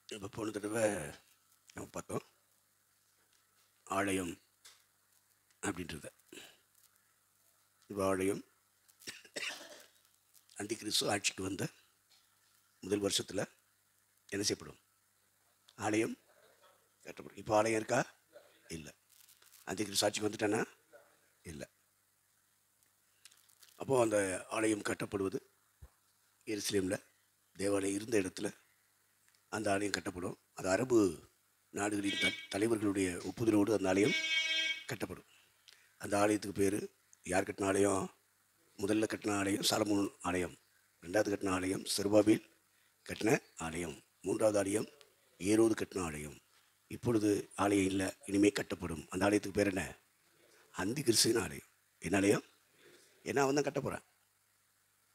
இப்போ போன தடவை நம்ம பார்த்தோம் ஆலயம் அப்படின்றத. இப்போ ஆலயம் அந்தி கிறிஸ்து ஆட்சிக்கு வந்த முதல் வருஷத்தில் என்ன செய்யப்படும்? ஆலயம் கட்டப்படும். இப்போ ஆலயம் இருக்கா? இல்லை. அந்தி கிறிஸ்து ஆட்சிக்கு வந்துட்டானா? இல்லை. அப்போது அந்த ஆலயம் கட்டப்படுவது எருசலேமில் தேவாலயம் இருந்த இடத்துல அந்த ஆலயம் கட்டப்படும். அது அரபு நாடுகளின் தலைவர்களுடைய ஒப்புதலோடு அந்த ஆலயம் கட்டப்படும். அந்த ஆலயத்துக்கு பேர் யார் கட்டின ஆலயம்? முதல்ல கட்டின ஆலயம் சாலமோன் ஆலயம், ரெண்டாவது கட்டின ஆலயம் செருபாபேல் கட்டின ஆலயம், மூன்றாவது ஆலயம் ஏரோது கட்டின ஆலயம். இப்பொழுது ஆலயம் இல்லை, இனிமேல் கட்டப்படும். அந்த ஆலயத்துக்கு பேர் என்ன? அந்தி கிறிஸ்துவின் ஆலயம். என்ன ஆலயம்? ஏன்னா அவன் தான் கட்ட போகிறான்,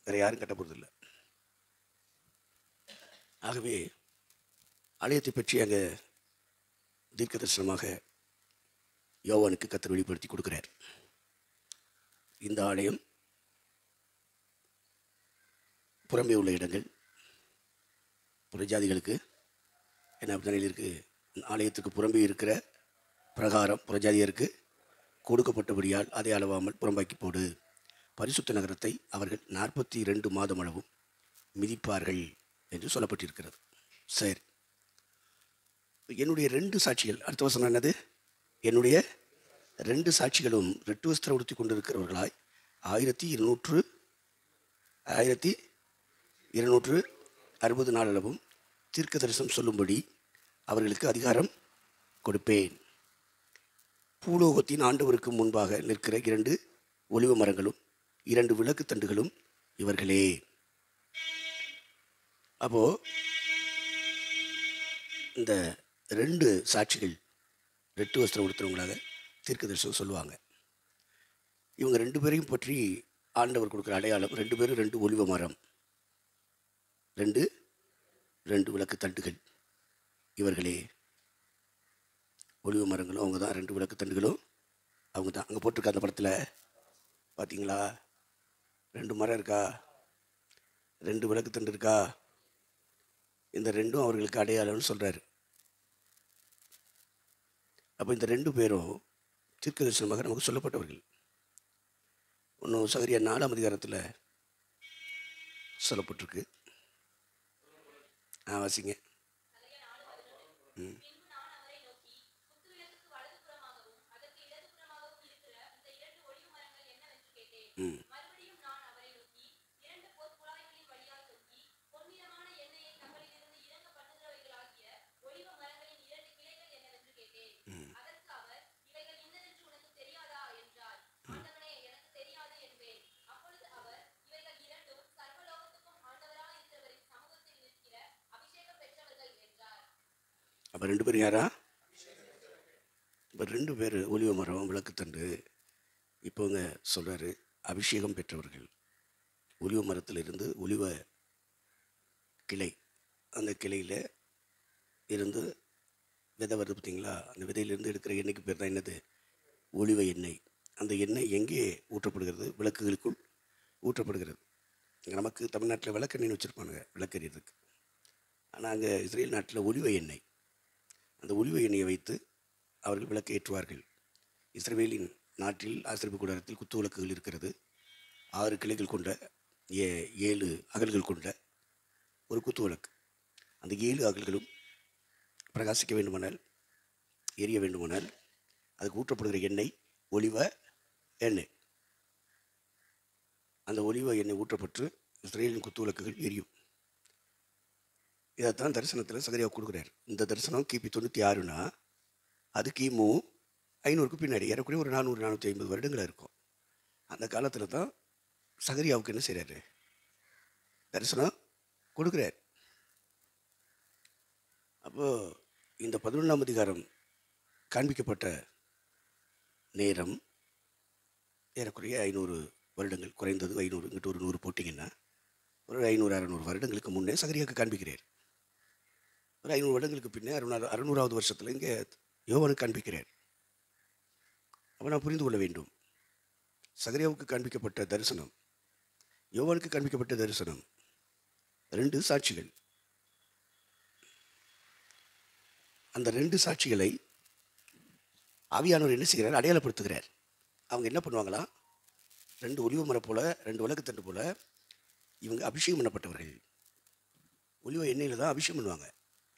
வேறு யாரும் கட்ட போகிறது இல்லை. ஆகவே ஆலயத்தை பற்றி அங்கே தீர்க்க தரிசனமாக யோவானுக்கு கர்த்தர் வெளிப்படுத்தி கொடுக்கிறார். இந்த ஆலயம் புறம்பே உள்ள இடங்கள் புறஜாதிகளுக்கு என்ன அப்படித்தானே இருக்குது. ஆலயத்துக்கு புறம்பே இருக்கிற பிரகாரம் புறஜாதியருக்கு கொடுக்கப்பட்டபடியால் அதை அளவாமல் புறம்பாக்கி போடு. பரிசுத்த நகரத்தை அவர்கள் 42 மாதம் அளவும் மிதிப்பார்கள் என்று சொல்லப்பட்டிருக்கிறது. சரி, என்னுடைய 2 சாட்சிகள், அடுத்த வசனம் என்னது? என்னுடைய 2 சாட்சிகளும் ரெட்டு வஸ்திரம் உடுத்தி கொண்டிருக்கிறவர்களாய் 1260 நாள் அளவும் தீர்க்க தரிசனம் சொல்லும்படி அவர்களுக்கு அதிகாரம் கொடுப்பேன். பூலோகத்தின் ஆண்டவருக்கு முன்பாக நிற்கிற 2 ஒலிவ மரங்களும் 2 விளக்கு தண்டுகளும் இவர்களே. அப்போ இந்த 2 சாட்சிகள் ரெட்டு வஸ்திரம் உடுத்துறவங்களாக தீர்க்க தரிசனம் சொல்லுவாங்க. இவங்க 2 பேரையும் பற்றி ஆண்டவர் கொடுக்குற அடையாளம், 2 பேரும் 2 ஒலிவ மரம், 2 விளக்கு தண்டுகள் இவர்களே. ஒலிவ மரங்களும் அவங்க தான், 2 விளக்கு தண்டுகளும் அவங்க தான். அங்கே போட்டிருக்க அந்த படத்தில் பார்த்தீங்களா? 2 மரம் இருக்கா, 2 விளக்கு தண்டு இருக்கா? இந்த 2ம் அவர்களுக்கு அடையாளம்னு சொல்கிறாரு. அப்போ இந்த 2 பேரும் தீர்க்க தரிசனமாக நமக்கு சொல்லப்பட்டவர்கள். இன்னும் சகரியா 4ஆம் அதிகாரத்தில் சொல்லப்பட்டிருக்கு. வாசிங்க. ம் ம் அப்போ 2 பேர் யாரா? இப்போ 2 பேர் ஒலிவ மரம் விளக்குத்தண்டு. இப்போங்க சொல்கிறாரு அபிஷேகம் பெற்றவர்கள். ஒலிவ மரத்தில் இருந்து ஒலிவ கிளை, அந்த கிளையில் இருந்து விதை வருது பார்த்தீங்களா? அந்த விதையிலிருந்து எடுக்கிற எண்ணெய்க்கு பேர் தான் என்னது? ஒலிவ எண்ணெய். அந்த எண்ணெய் எங்கே ஊற்றப்படுகிறது? விளக்குகளுக்குள் ஊற்றப்படுகிறது. நமக்கு தமிழ்நாட்டில் விளக்கெண்ணெய்னு வச்சுருப்பானுங்க விளக்கெறியதுக்கு. ஆனால் அங்கே இஸ்ரேல் நாட்டில் ஒலிவ எண்ணெய். அந்த ஒலிவ எண்ணெயை வைத்து அவர்கள் விளக்கு ஏற்றுவார்கள். இஸ்ரவேலின் நாட்டில் ஆசிரியப்பு கூடாரத்தில் குத்து விளக்குகள் இருக்கிறது. 6 கிளைகள் கொண்ட 7 அகல்கள் கொண்ட ஒரு குத்து விளக்கு. அந்த 7 அகல்களும் பிரகாசிக்க வேண்டுமானால், எரிய வேண்டுமானால் அதுக்கு ஊற்றப்படுகிற எண்ணெய் ஒலிவ எண்ணெய். அந்த ஒலிவ எண்ணெய் ஊற்றப்பட்டு இஸ்ரேலின் குத்து விளக்குகள் எரியும். இதைத்தான் தரிசனத்தில் சகரியா கொடுக்குறார். இந்த தரிசனம் கிபி 96னா அது கிமு 500க்கு பின்னாடி, ஏறக்குறைய ஒரு 400-450 வருடங்களாக இருக்கும். அந்த காலத்தில் தான் சகரியாவுக்கு என்ன செய்கிறாரு? தரிசனம் கொடுக்குறார். அப்போது இந்த 11ஆம் அதிகாரம் காண்பிக்கப்பட்ட நேரம் ஏறக்குறைய 500 வருடங்கள், குறைந்தது 500, இங்கிட்ட ஒரு 100 போட்டிங்கன்னா ஒரு 500-600 வருடங்களுக்கு முன்னே சகரியாவுக்கு காண்பிக்கிறார். ஒரு 500 வருடங்களுக்கு பின்னே 600வது வருஷத்தில் இங்கே யோவானுக்கு காண்பிக்கிறார். அப்போ நான் புரிந்து கொள்ள வேண்டும், சகரியாவுக்கு காண்பிக்கப்பட்ட தரிசனம், யோவானுக்கு காண்பிக்கப்பட்ட தரிசனம் 2 சாட்சிகள். அந்த 2 சாட்சிகளை ஆவியானவர் என்ன செய்கிறார்? அடையாளப்படுத்துகிறார். அவங்க என்ன பண்ணுவாங்களா? 2 ஒலிவ மரம் போல, 2 விளக்குத்தண்டு போல இவங்க அபிஷேகம் பண்ணப்பட்டவர்கள். ஒலிவ எண்ணெயில் தான் அபிஷேகம் பண்ணுவாங்க.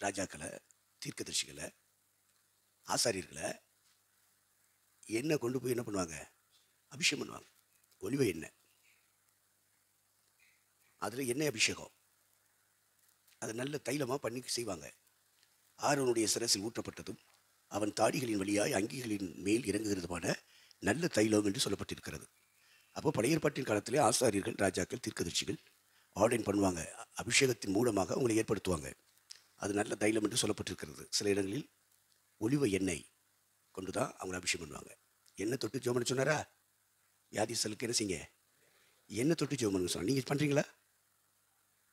ராஜாக்களை, தீர்க்கதரிசிகளை, ஆசாரியர்களை எண்ணெய் கொண்டு போய் என்ன பண்ணுவாங்க? அபிஷேகம் பண்ணுவாங்க. ஒலிவ எண்ணெய், அதில் எண்ணெய் அபிஷேகம், அதை நல்ல தைலமாக பண்ணி செய்வாங்க. ஆரோனுடைய சிரசில் ஊற்றப்பட்டதும் அவன் தாடிகளின் வழியாய் அங்கிகளின் மேல் இறங்குகிறதுமான நல்ல தைலம் என்று சொல்லப்பட்டிருக்கிறது. அப்போ பழைய ஏற்பாட்டின் காலத்திலே ஆசாரியர்கள், ராஜாக்கள், தீர்க்கதரிசிகள் ஆர்டைன் பண்ணுவாங்க. அபிஷேகத்தின் மூலமாக அவங்களை ஏற்படுத்துவாங்க. அது நல்ல தைலம் என்று சொல்லப்பட்டிருக்கிறது. சில இடங்களில் ஒலிவ எண்ணெய் கொண்டு தான் அவங்களை அபிஷேகம் பண்ணுவாங்க. எண்ணெய் தொட்டு ஜெபம் பண்ண சொன்னாரா? வியாதிஸ்தலுக்கு என்ன செய்யுங்க? எண்ணெய் தொட்டு ஜெபம் பண்ணுங்க சொன்னார். நீங்கள் பண்ணுறீங்களா?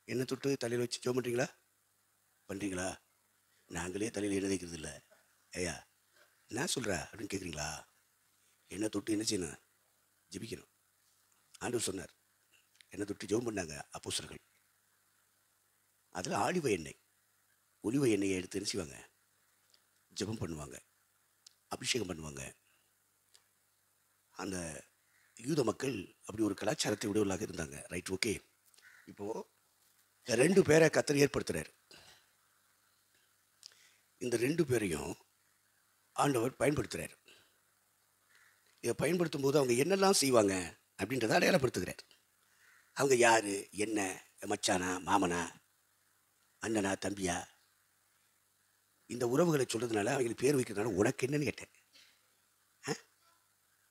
எண்ணெய் தொட்டு தலையில் வச்சு ஜெபம் பண்ணுறீங்களா? பண்ணுறீங்களா? நாங்களே தலையில் எண்ணெய் வைக்கிறது இல்லை. ஐயா நான் சொல்கிறேன் அப்படின்னு கேட்குறீங்களா? எண்ணெய் தொட்டு என்ன செய்யணும்? ஜெபிக்கணும். ஆண்டவர் சொன்னார். எண்ணெய் தொட்டு ஜெபம் பண்ணாங்க அப்போஸ்தலர்கள். அதில் ஆலிவ எண்ணெய், ஒலிவ எண்ணெயை எடுத்து என்ன செய்வாங்க? ஜெபம் பண்ணுவாங்க, அபிஷேகம் பண்ணுவாங்க. அந்த யூத மக்கள் அப்படி ஒரு கலாச்சாரத்தை உடையவர்களாக இருந்தாங்க. Right, okay. இப்போது 2 பேரை கர்த்தர் ஏற்படுத்துகிறார். இந்த 2 பேரையும் ஆண்டவர் பயன்படுத்துகிறார். இதை பயன்படுத்தும் போது அவங்க என்னெல்லாம் செய்வாங்க அப்படின்றத அடையாளப்படுத்துகிறார். அவங்க யார், என்ன, மச்சானா, மாமனா, அண்ணனா, தம்பியா, இந்த உறவுகளை சொல்கிறதுனால அவங்களுக்கு பேர் வைக்கிறதுனால உனக்கு என்னன்னு கேட்டேன்.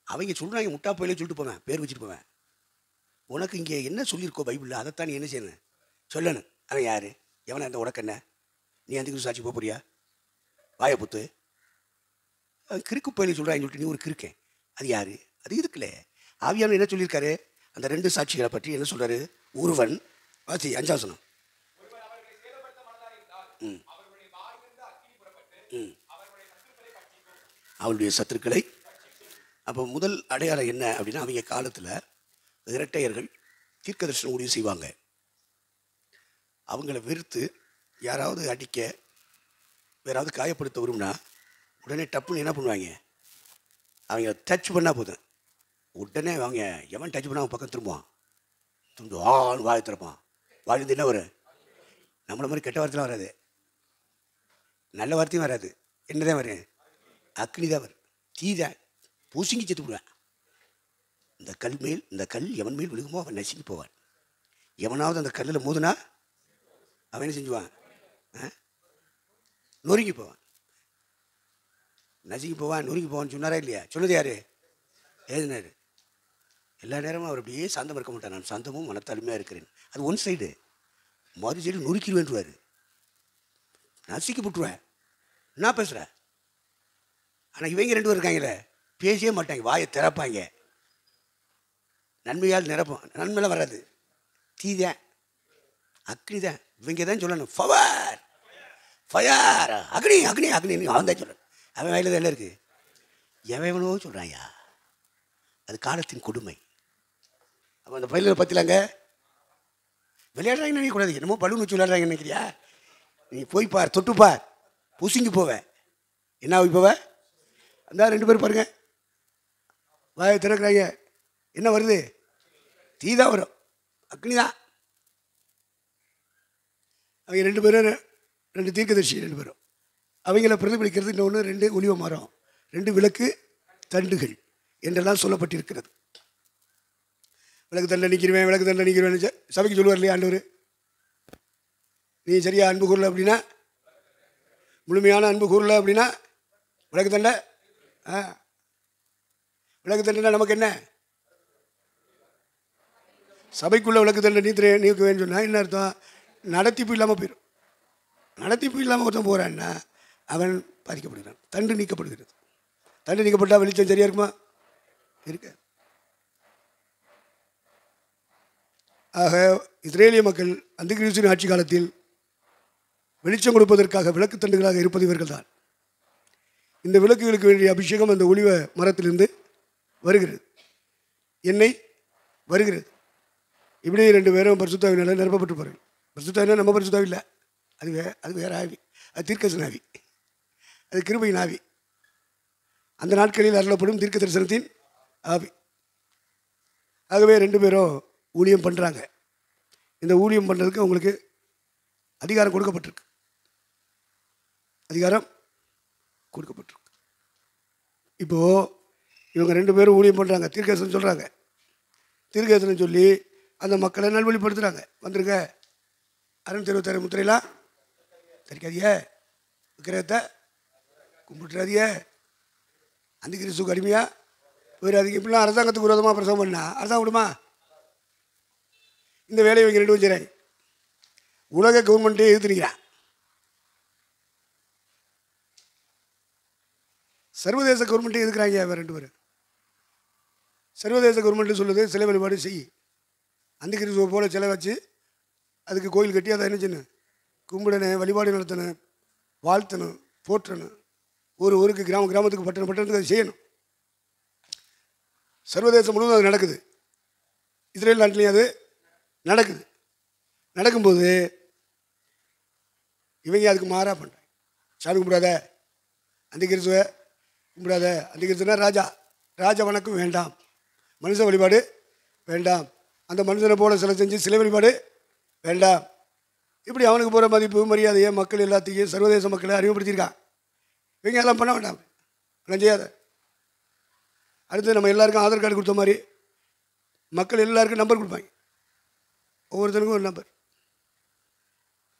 அவங்க சொல்கிறாங்க, முட்டா போயிலே சொல்லிட்டு போவேன், பேர் வச்சுட்டு போவேன். உனக்கு இங்கே என்ன சொல்லியிருக்கோ பைபிளில், அதைத்தான் நீ என்ன செய்யணும்? சொல்லணும். அவன் யார், எவனா இருந்தால் உனக்கு என்ன? நீ அந்த சாட்சி போக போறியா? வாயை புத்து. கிறுக்கு போயிலே சொல்கிறாங்க சொல்லிட்டு நீ ஒரு கிறுக்கேன். அது யார்? அது இருக்குல்ல. ஆவியானவர் என்ன சொல்லியிருக்காரு? அந்த 2 சாட்சிகளை பற்றி என்ன சொல்கிறாரு? ஒருவன் வாசி 5ஆம் வசனம். அவளுடைய சத்துருக்களை. அப்போ முதல் அடையாளம் என்ன அப்படின்னா, அவங்க காலத்தில் இரட்டையர்கள் தீர்க்கதரிசனம் ஊழியம் செய்வாங்க. அவங்கள வெறுத்து யாராவது அடிக்க, வேறாவது காயப்படுத்த வரும்னா உடனே டப்புன்னு என்ன பண்ணுவாங்க? அவங்க டச் பண்ணால் போதும், உடனே அவங்க எவன் டச் பண்ணால் அவன் பக்கம் திரும்புவான். திரும்ப ஆன்னு வாயை திறப்பான். வாழ்ந்து என்ன வரும்? நம்மளை மாதிரி கெட்ட வார்த்தைலாம் வராது, நல்ல வார்த்தையும் வராது. என்னதான் வரும்? அக்னி தான் வரும், தீ தான். பூசிங்கி செத்து விடுவேன். இந்த கல் எவன் மேல் விழுகுமோ அவன் நசுங்கி போவான். எவனாவது அந்த கல்லில் மோதுனா அவன் என்ன செஞ்சுவான்? நொறுங்கி போவான், நசுங்கி போவான், நொறுங்கி போவான்னு சொன்னாரா இல்லையா? சொன்னது யார்? எழுதினார். எல்லா நேரமும் அவர் அப்படியே சாந்தம் இருக்க மாட்டார். நான் சாந்தமும் மனத்தாலுமையாக இருக்கிறேன். அது ஒன் சைடு. மறு சைடு நொறுக்கிடுவேன்றுவார், நசுக்கி போட்டுருவேன். நான் பேசுகிறேன். ஆனால் இவங்க 2 பேர் இருக்காங்களே, பேசவே மாட்டாங்க, வாயை திறப்பாங்க. நன்மையால் நிரப்போம், நன்மையெல்லாம் வராது, தீதான், அக்னி தான். இவங்க தான் சொல்லணும், ஃபவர் ஃபயர், அக்னி அக்னி அக்னி. அவன் தான் சொல்லணும். அவன் வயலில் எல்லாம் இருக்குது. எவனோ சொல்கிறாயா? அது காலத்தின் கொடுமை. அப்போ அந்த பயிலில் பற்றிலாங்க விளையாடுறாங்கன்னு நினைக்கக்கூடாது. என்னமோ பலூன் வச்சு விளையாடுறாங்கன்னு நினைக்கிறியா? நீ போய் பார், தொட்டுப்பார், புசிங்கி போவேன். என்ன ஆகி போவேன்? அந்த 2 பேர் பாருங்க, வாயை திறக்கிறாங்க. என்ன வருது? தீ தான் வரும், அக்னி தான். அவங்க 2 பேரும் 2 தீர்க்கதரிசி, 2 பேரும் அவங்கள பிரதிபலிக்கிறது. இன்னொன்று 2 ஒலிவ மரம், 2 விளக்கு தண்டுகள் என்றெல்லாம் சொல்லப்பட்டிருக்கிறது. விளக்கு தண்டை நிற்கிறவேன், விளக்கு தண்டை நிற்கிறவேன் சபைக்கு சொல்லுவார் இல்லையா ஆண்டவர்? நீ சரியா அன்பு கூறல அப்படின்னா, முழுமையான அன்பு கூறல அப்படின்னா விளக்கு தண்டை. விளக்கு தண்டைனா நமக்கு என்ன? சபைக்குள்ள விளக்கு தண்டை நீக்குவேன்னு சொன்னால் என்ன அர்த்தம்? நடத்திப்பு இல்லாமல் போயிடும். நடத்திப்பு இல்லாமல் ஒருத்தன் போகிறான்னா அவன் பாதிக்கப்படுகிறான். தண்டு நீக்கப்படுகிறது. தண்டு நீக்கப்பட்டால் வெளிச்சம் சரியா இருக்குமா? இருக்க. ஆக இஸ்ரேலிய மக்கள் அந்த கிறிஸ்துவின் ஆட்சி காலத்தில் வெளிச்சம் கொடுப்பதற்காக விளக்கு தண்டுகளாக இருப்பது இவர்கள் தான். இந்த விளக்குகளுக்கு வேண்டிய அபிஷேகம் அந்த ஒலிவ மரத்திலிருந்து வருகிறது, எண்ணெய் வருகிறது. இப்படி 2 பேரும் பரிசுத்தாவினால நிரப்பப்பட்டிருப்பார்கள். பரிசுத்தாவினா நம்ம பரிசுத்தாவி இல்லை, அது வேற ஆவி, அது தீர்க்கதரிசன ஆவி. அது கிருபையின் ஆவி. அந்த நாட்களில் அருளப்படும் தீர்க்க தரிசனத்தின் ஆவி. ஆகவே 2 பேரும் ஊழியம் பண்ணுறாங்க. இந்த ஊழியம் பண்ணுறதுக்கு அவங்களுக்கு அதிகாரம் கொடுக்கப்பட்டிருக்கு. அதிகாரம் கொடுக்கப்பட்டிருக்கு. இப்போது இவங்க 2 பேரும் ஊழியம் பண்ணுறாங்க, தீர்க்கதரிசனம் சொல்கிறாங்க. தீர்க்கதரிசனம் சொல்லி அந்த மக்களை நல்வழிப்படுத்துகிறாங்க. வந்துருங்க, 666 முத்திரையெல்லாம் தெரிக்காதிய, விக்கிரகத்தை கும்பிட்டுறாதிய, அந்த கிறிஸ்துக்கு அடிமையாக போயிடாதீங்க. இப்படிலாம் அரசாங்கத்துக்கு விரோதமாக பிரசவம் பண்ணா அரசாங்கம் விடுமா? இந்த வேலையை இவங்க 2 பேரும் செய்கிறாங்க. உலக கவர்மெண்ட்டே எதிர்த்துக்கிறான். சர்வதேச கவர்மெண்ட்டே எதுக்குறாங்க இவன் 2 பேரும். சர்வதேச கவர்மெண்ட்டு சொல்லுது சிலை வழிபாடு செய். அந்த கிறிஸ்துவ போல சிலை வச்சு அதுக்கு கோயில் கட்டி அதை என்ன செய்யணும், கும்பிடணும், வழிபாடு நடத்தணும், வாழ்த்தணும், போற்றணும். ஊருக்கு கிராமத்துக்கு பட்டணத்துக்கு அதை செய்யணும். சர்வதேசம் முழுவதும் அது நடக்குது. இஸ்ரேல் நாட்டிலையும் அது நடக்குது. நடக்கும்போது இவங்க அதுக்கு மாறாக பண்ணுறாங்க. சாமி கும்பிடாத, அந்த கிறிஸ்துவ கும்பிடாத, அந்த கிறிஸ்துவனா ராஜா வணக்கம் வேண்டாம், மனுஷ வழிபாடு வேண்டாம், அந்த மனுஷனை போல சிலை செஞ்சு சிலை வழிபாடு வேண்டாம். இப்படி அவனுக்கு போகிற மதிப்பு மரியாதையை மக்கள் எல்லாத்தையும் சர்வதேச மக்களை அறிமுகப்படுத்தியிருக்கான். இவங்க எல்லாம் பண்ண வேண்டாம், எல்லாம் செய்யாத. அடுத்து நம்ம எல்லாருக்கும் ஆதார் கார்டு கொடுத்த மாதிரி மக்கள் எல்லாருக்கும் நம்பர் கொடுப்பாங்க. ஒவ்வொருத்தனுக்கும் ஒரு நம்பர்.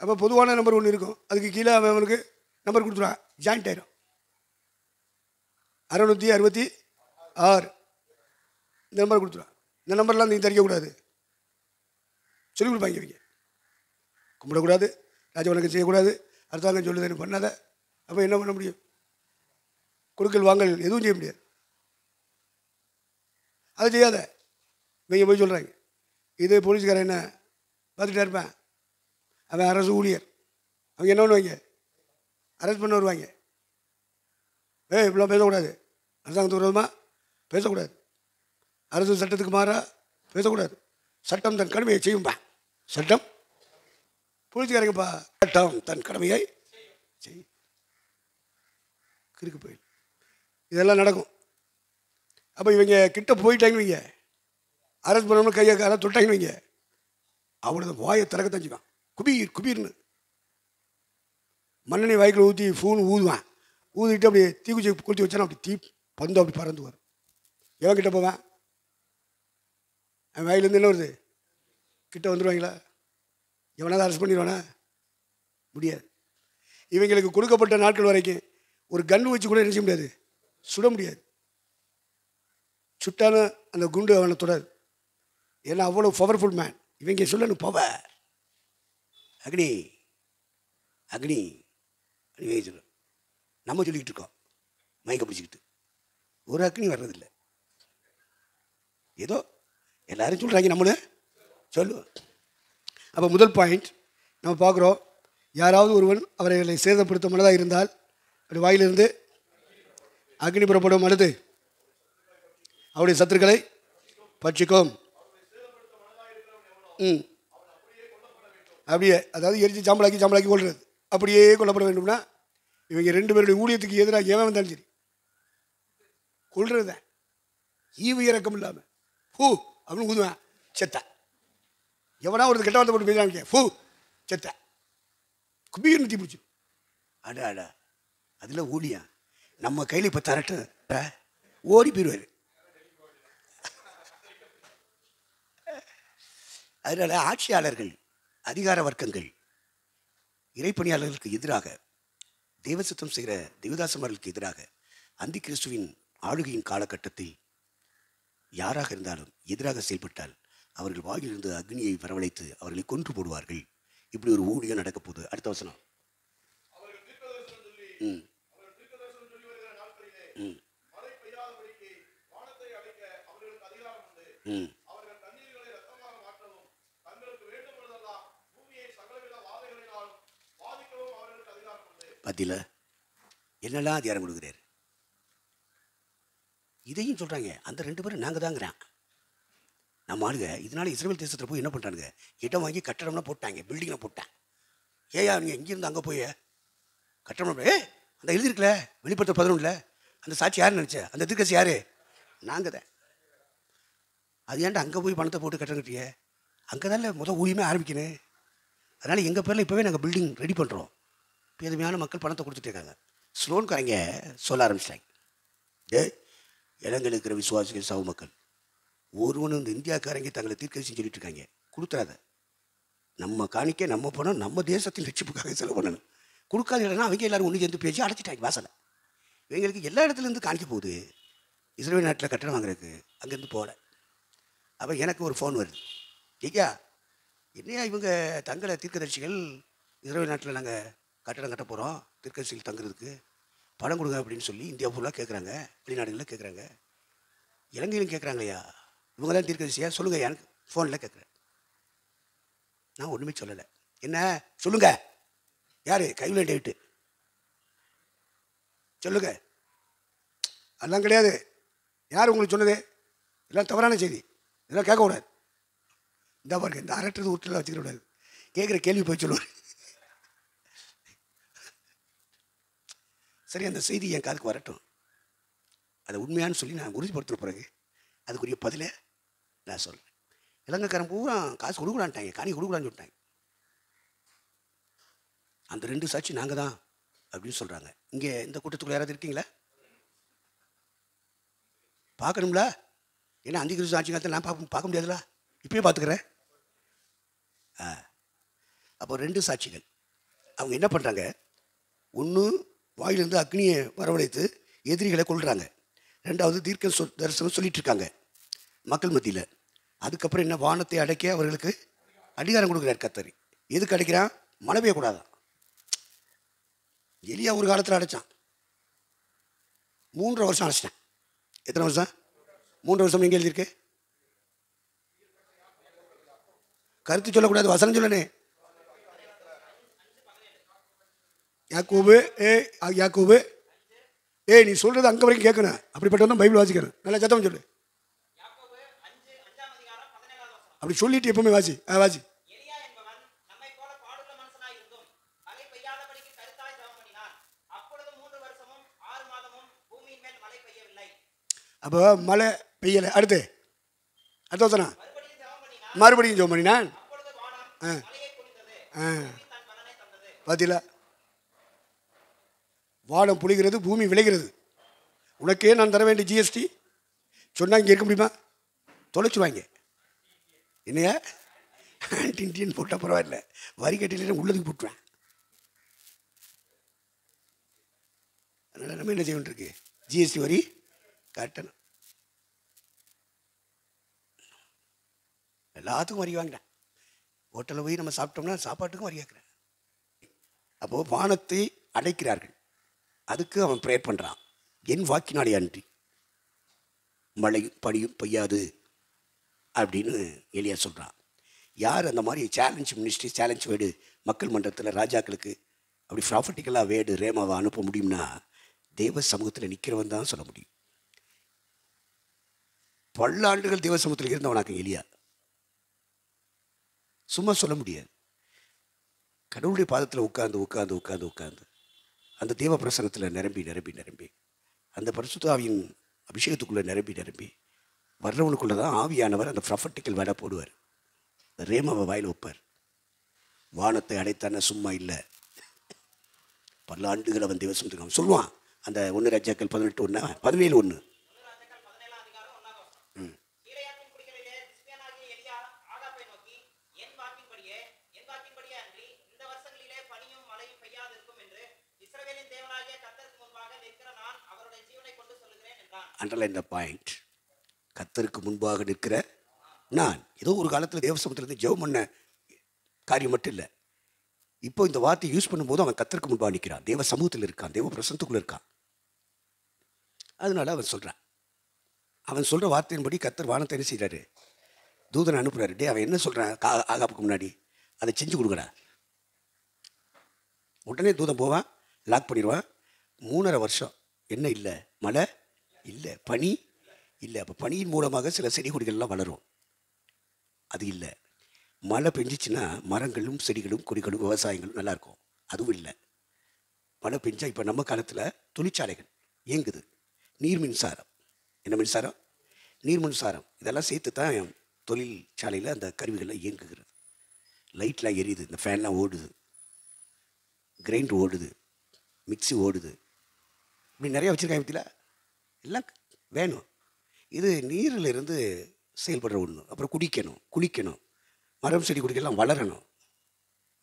அப்போ பொதுவான நம்பர் ஒன்று இருக்கும், அதுக்கு கீழே அவனுக்கு நம்பர் கொடுத்துருவான், ஜாயிண்ட் ஆயிரும். 666 இந்த நம்பர் கொடுத்துருவான். இந்த நம்பர்லாம் நீங்கள் தெரிவிக்கக்கூடாது சொல்லிக் கொடுப்பாங்க. இவங்க கும்பிடக்கூடாது, ராஜ வணக்கம் செய்யக்கூடாது, அரசாங்கம் சொல்லுதுன்னு பண்ணாத. அப்போ என்ன பண்ண முடியும்? கொடுக்கல் வாங்கல் எதுவும் செய்ய முடியாது. அதை செய்யாத. இவங்க போய் சொல்கிறாங்க. இது போலீஸ்காரன் என்ன பார்த்துட்டா இருப்பேன், அவன் அரசு ஊழியர். அவங்க என்ன பண்ணுவாங்க, அரெஸ்ட் பண்ண வருவாங்க. இப்படிலாம் பேசக்கூடாது, அரசாங்கத்துக்கு விரோதமாக பேசக்கூடாது, அரசு சட்டத்துக்கு மாறாக பேசக்கூடாது, சட்டம் தன் கடமையை செய்யும்பா. சட்டம் போலீஸ்காரங்கப்பா, சட்டம் தன் கடமையை செய். கிறுக்கு போயிடும். இதெல்லாம் நடக்கும். அப்போ இவங்க கிட்ட போயிட்டாங்க வைங்க, அரெஸ்ட் பண்ணணும்னு கையை காலை தொட்டாங்கன்னு வைங்க, அவனோட வாயை திறக்க தஞ்சுக்கான். குபீர்னு மண்ணெண்ணெய் வாய்க்கில் ஊற்றி ஃபூன்னு ஊதுவான். ஊதிட்டு அப்படியே தீக்குச்சி கொளுத்தி வச்சானா அப்படி தீ பந்து அப்படி பறந்து வரும். எவன் கிட்ட போவேன்? அவன் வாயிலேருந்து என்ன வருது? கிட்ட வந்துடுவாங்களா? எவனாவது அரெஸ்ட் பண்ணிடுவானா? முடியாது. இவங்களுக்கு கொடுக்கப்பட்ட நாட்கள் வரைக்கும் ஒரு கன்று வச்சு கூட என்ன செய்ய முடியாது, சுட முடியாது. சுட்டாலும் அந்த குண்டு அவனை தொடாது. ஏன்னா அவ்வளோ பவர்ஃபுல் மேன். இவங்க சொல்லணும் பவர், அக்னி அக்னி அப்படின்னு சொல்லணும். நம்ம சொல்லிக்கிட்டு இருக்கோம் மயக்க பிடிச்சிக்கிட்டு, ஒரு அக்னி வர்றதில்லை. ஏதோ எல்லாரும் சொல்கிறாங்க, நம்மளும் சொல்லுவோம். அப்போ முதல் பாயிண்ட் நம்ம பார்க்குறோம், யாராவது ஒருவன் அவர்களை சேதப்படுத்த மனதாக இருந்தால் அப்படி வாயிலிருந்து அக்னி புறப்படும். அடுத்து அவருடைய சத்துருக்களை பட்சிக்கும். அப்படியே, அதாவது எரிச்சு சாம்பலாக்கி கொள்வது, அப்படியே கொல்லப்பட வேண்டும்னா இவங்க 2 பேருடைய ஊழியத்துக்கு எதிராக எவன் வந்தாலும் சரி கொள்றது தான். ஈவு இறக்கம் இல்லாமல் பூ அப்படின்னு ஊதுவேன், செத்த. எவனா ஒரு கெட்ட வார்த்தை போட்டு பேசுறாங்க, பூ செத்த, குபீர்னு தீ பிடிச்சி. அடா அதில் ஊழியம் நம்ம கையில் இப்போ தரட்டு ஓடி போயிடுவார். அதனால ஆட்சியாளர்கள், அதிகார வர்க்கங்கள் இறைப்பணியாளர்களுக்கு எதிராக, தேவசுத்தம் செய்கிற தேவதாசமர்களுக்கு எதிராக அந்தி கிறிஸ்துவின் ஆளுகையின் காலகட்டத்தில் யாராக இருந்தாலும் எதிராக செயல்பட்டால் அவர்கள் வாயிலிருந்து அக்னியை வரவழைத்து அவர்களை கொன்று போடுவார்கள். இப்படி ஒரு ஊழியம் நடக்க போகுது. அடுத்த வசனம். பத்தியில என்னெல்லாம் அதிகாரம் கொடுக்குறாரு. இதையும் சொல்கிறாங்க, அந்த 2 பேரும் நாங்கள் தாங்கிறான். நம்ம ஆளுங்க இதனால இஸ்ரேல் தேசத்தில் போய் என்ன பண்ணுறாங்க, இடம் வாங்கி கட்டடம்லாம் போட்டாங்க, பில்டிங்லாம் போட்டான். ஏயா நீங்கள் இங்கேருந்து அங்கே போய் கட்டடம், அந்த எழுதிருக்கல வெளிப்படுத்த 11 அந்த சாட்சி யார் நினச்ச? அந்த தீர்க்கதரிசி யார்? நாங்கள் தான். அது ஏன்டா அங்கே போய் பணத்தை போட்டு கட்டணுட்டியே? அங்கே தான் ஊழியமே ஆரம்பிக்கணும். அதனால் எங்கள் பேரில் இப்போவே நாங்கள் பில்டிங் ரெடி பண்ணுறோம். பேருமையான மக்கள் பணத்தை கொடுத்துட்டு இருக்காங்க. ஸ்லோன்காரங்க சொல்ல ஆரம்பிச்சிட்டாங்க, இலங்கையில் இருக்கிற விசுவாசிகள் சவு மக்கள் ஒருவனும் இந்த இந்தியாக்காரங்க தங்களை தீர்க்கதரிசின்னு சொல்லிட்டு இருக்காங்க, கொடுத்துறாத. நம்ம காணிக்க நம்ம பணம் நம்ம தேசத்தின் ரட்சிப்புக்காக செலவு பண்ணணும். கொடுக்காது இல்லைன்னா அவங்க எல்லாரும் ஒன்று சேர்ந்து பேசி அடைச்சிட்டாங்க வாசலை. இவங்களுக்கு எல்லா இடத்துலேருந்து காணிக்க போகுது. இஸ்ரேல் நாட்டில் கட்டணம் வாங்குறதுக்கு அங்கேருந்து போகல. அப்போ எனக்கு ஒரு ஃபோன் வருது, ஐயா என்னையா இவங்க தங்களை தீர்க்கதரிசிகள் இஸ்ரேல் நாட்டில் நாங்கள் கட்டடம் கட்ட போகிறோம், தீர்க்கதரிசிகள் தங்குறதுக்கு பணம் கொடுங்க அப்படின்னு சொல்லி இந்தியா ஃபுல்லாக கேட்குறாங்க, வெளிநாடுகளில் கேட்குறாங்க, இலங்கையிலும் கேட்குறாங்கய்யா. இவங்க தான் தீர்க்கதரிசியா? சொல்லுங்கள். எனக்கு ஃபோனில் கேட்குறேன். நான் ஒன்றுமே சொல்லலை. என்ன சொல்லுங்க, யார் கைவில் டேவிட்டு சொல்லுங்க. அதெல்லாம் கிடையாது. யார் உங்களுக்கு சொன்னது? எல்லாம் தவறான செய்தி, இதெல்லாம் கேட்கக்கூடாது. இந்த பாருங்க, இந்த அரட்டுறது ஊட்டில் வச்சுக்கூடாது. கேட்குற கேள்வி போய் சொல்லுவார். சரி, அந்த செய்தி என் காதுக்கு வரட்டும். அதை உண்மையானு சொல்லி நான் உறுதிப்படுத்தின பிறகு அதுக்குரிய பதிலை நான் சொல்கிறேன். இலங்கைக்காரன் பூரா காசு கொடுக்கலான்ட்டாங்க, காணி கொடுக்கலான்னு சொல்லிட்டாங்க. அந்த 2 சாட்சி நாங்கள் தான் அப்படின்னு சொல்கிறாங்க. இங்கே இந்த கூட்டத்துக்குள்ள யாராவது இருக்கீங்களா? பார்க்கணும்ல. ஏன்னா அந்த கிறிஸ்து சாட்சி காலத்தில் நான் பார்க்க முடியாதுல்ல, இப்பயே பார்த்துக்கிறேன். அப்போ 2 சாட்சிகள் அவங்க என்ன பண்ணுறாங்க? ஒன்று, வாயிலிருந்து அக்னியை வரவழைத்து எதிரிகளை கொள்கிறாங்க. 2வது தீர்க்க தரிசனம் சொல்லிட்டு இருக்காங்க மக்கள் மத்தியில். அதுக்கப்புறம் என்ன? வானத்தை அடைக்க அவர்களுக்கு அதிகாரம் கொடுக்குறார் கர்த்தர். எதுக்கு அடைக்கிறான்? மழை பெய்யக்கூடாதான். எலியா ஒரு காலத்தில் அடைச்சான், 3 வருஷம் அடைச்சிட்டேன். எத்தனை வருஷம்? 3 வருஷம். எங்கே எழுதியிருக்கு? கருத்து சொல்லக்கூடாது, வசனம் சொல்லணே. யாக்கோபு, யாக்கோபு, நீ சொல்கிறது அங்கே வரைக்கும் கேட்கணும். அப்படிப்பட்டவன் பைபிள் வாசிக்கணும். நல்லா சத்தம் சொல்லு. அப்படி சொல்லிட்டு எப்பவுமே வாசி. வாசி. அப்போ மழை பெய்யலை. அடுத்த வசனம் மறுபடியும் ஜெபம் பண்ணினான். பார்த்தீங்களா? வானம் புளிகிறது, பூமி விளைகிறது. உனக்கே நான் தர வேண்டிய ஜிஎஸ்டி சொன்னால் இங்கே இருக்க முடியுமா? தொலைச்சுவாங்க. என்னையா ஆன்டி இண்டியன் போட்டால் பரவாயில்ல, வரி கட்டில உள்ளதுக்கு போட்டுவேன். அதனால் நம்ம என்ன செய்ய வேண்டியிருக்கு? ஜிஎஸ்டி வரி கட்டணும். எல்லாத்துக்கும் வரி வாங்கினேன். ஹோட்டலில் போய் நம்ம சாப்பிட்டோம்னா சாப்பாட்டுக்கும் வரி கேட்குறேன். அப்போது வானத்தை அடைக்கிறார்கள். அதுக்கு அவன் ப்ரேயர் பண்ணுறான், என் வாக்கினாலே அன்றி மழையும் பனியும் பெய்யாது அப்படின்னு எலியா சொல்கிறான். யார் அந்த மாதிரி சேலஞ்ச் மினிஸ்ட்ரி, சேலஞ்ச் வேர்டு மக்கள் மன்றத்தில் ராஜாக்களுக்கு அப்படி ப்ராஃபட்டிக்கலாக வேர்டு ரேமாவை அனுப்ப முடியும்னா தேவ சமூகத்தில் நிற்கிறவன் தான் சொல்ல முடியும். பல ஆண்டுகள் தேவ சமூகத்தில் இருந்தவனாக்க எலியா சும்மா சொல்ல முடியாது. கடவுளுடைய பாதத்தில் உட்கார்ந்து உட்கார்ந்து உட்கார்ந்து உட்கார்ந்து அந்த தேவ பிரசனத்தில் நிரம்பி நிரம்பி நிரம்பி அந்த பரிசுத்த ஆவியின் அபிஷேகத்துக்குள்ளே நிரம்பி நிரம்பி வர்றவனுக்குள்ளே தான் ஆவியானவர் அந்த ப்ராஃபட்டிக்கல் வேலை போடுவார். ரேமாவை வாயில் வைப்பார். வானத்தை அடைத்தான சும்மா இல்லை, பல ஆண்டுகள் அவன் தேவ சமூகத்துக்கு அவன் சொல்லுவான். அந்த 1 ராஜாக்கள் 18:1 17:1 அண்டர்லைன் த பாயிண்ட். கர்த்தருக்கு முன்பாக நிற்கிற நான். ஏதோ ஒரு காலத்தில் தேவ சமூகத்திலிருந்து ஜெபம் பண்ண காரியம் மட்டும் இல்லை. இப்போ இந்த வார்த்தையை யூஸ் பண்ணும்போது அவன் கர்த்தருக்கு முன்பாக நிற்கிறான், தேவ சமூகத்தில் இருக்கான், தேவ பிரசனத்துக்குள்ளே இருக்கான். அதனால அவன் சொல்கிறான். அவன் சொல்கிற வார்த்தையின்படி கர்த்தர் வானத்தை என்ன செய்கிறாரு? தூதனை அனுப்புகிறாரு. அவன் என்ன சொல்கிறான்? ஆகாப்புக்கு முன்னாடி அதை செஞ்சு கொடுக்குறா. உடனே தூதன் போவான், லாக் பண்ணிடுவான். 3.5 வருஷம் என்ன இல்லை? மழை இல்லை, பனி இல்லை. அப்போ பனியின் மூலமாக சில செடி கொடிகள்லாம் வளரும். அது இல்லை. மழை பெஞ்சிச்சுன்னா மரங்களும் செடிகளும் கொடிகளும் விவசாயங்களும் நல்லாயிருக்கும். அதுவும் இல்லை. மழை பெஞ்சா இப்போ நம்ம காலத்தில் தொழிற்சாலைகள் இயங்குது. நீர் மின்சாரம், என்ன மின்சாரம்? நீர் மின்சாரம். இதெல்லாம் சேர்த்து தான் தொழிற்சாலையில் அந்த கருவிகள்லாம் இயங்குகிறது. லைட்லாம் எரியுது, இந்த ஃபேன்லாம் ஓடுது, கிரைண்டர் ஓடுது, மிக்சி ஓடுது, இப்படி நிறையா வச்சுருக்காங்க. பற்றியில் எல்லாம் வேணும். இது நீரில் இருந்து செயல்படுற ஒன்று. அப்புறம் குளிக்கணும், மரம் செடி கொடிகள்லாம் வளரணும்,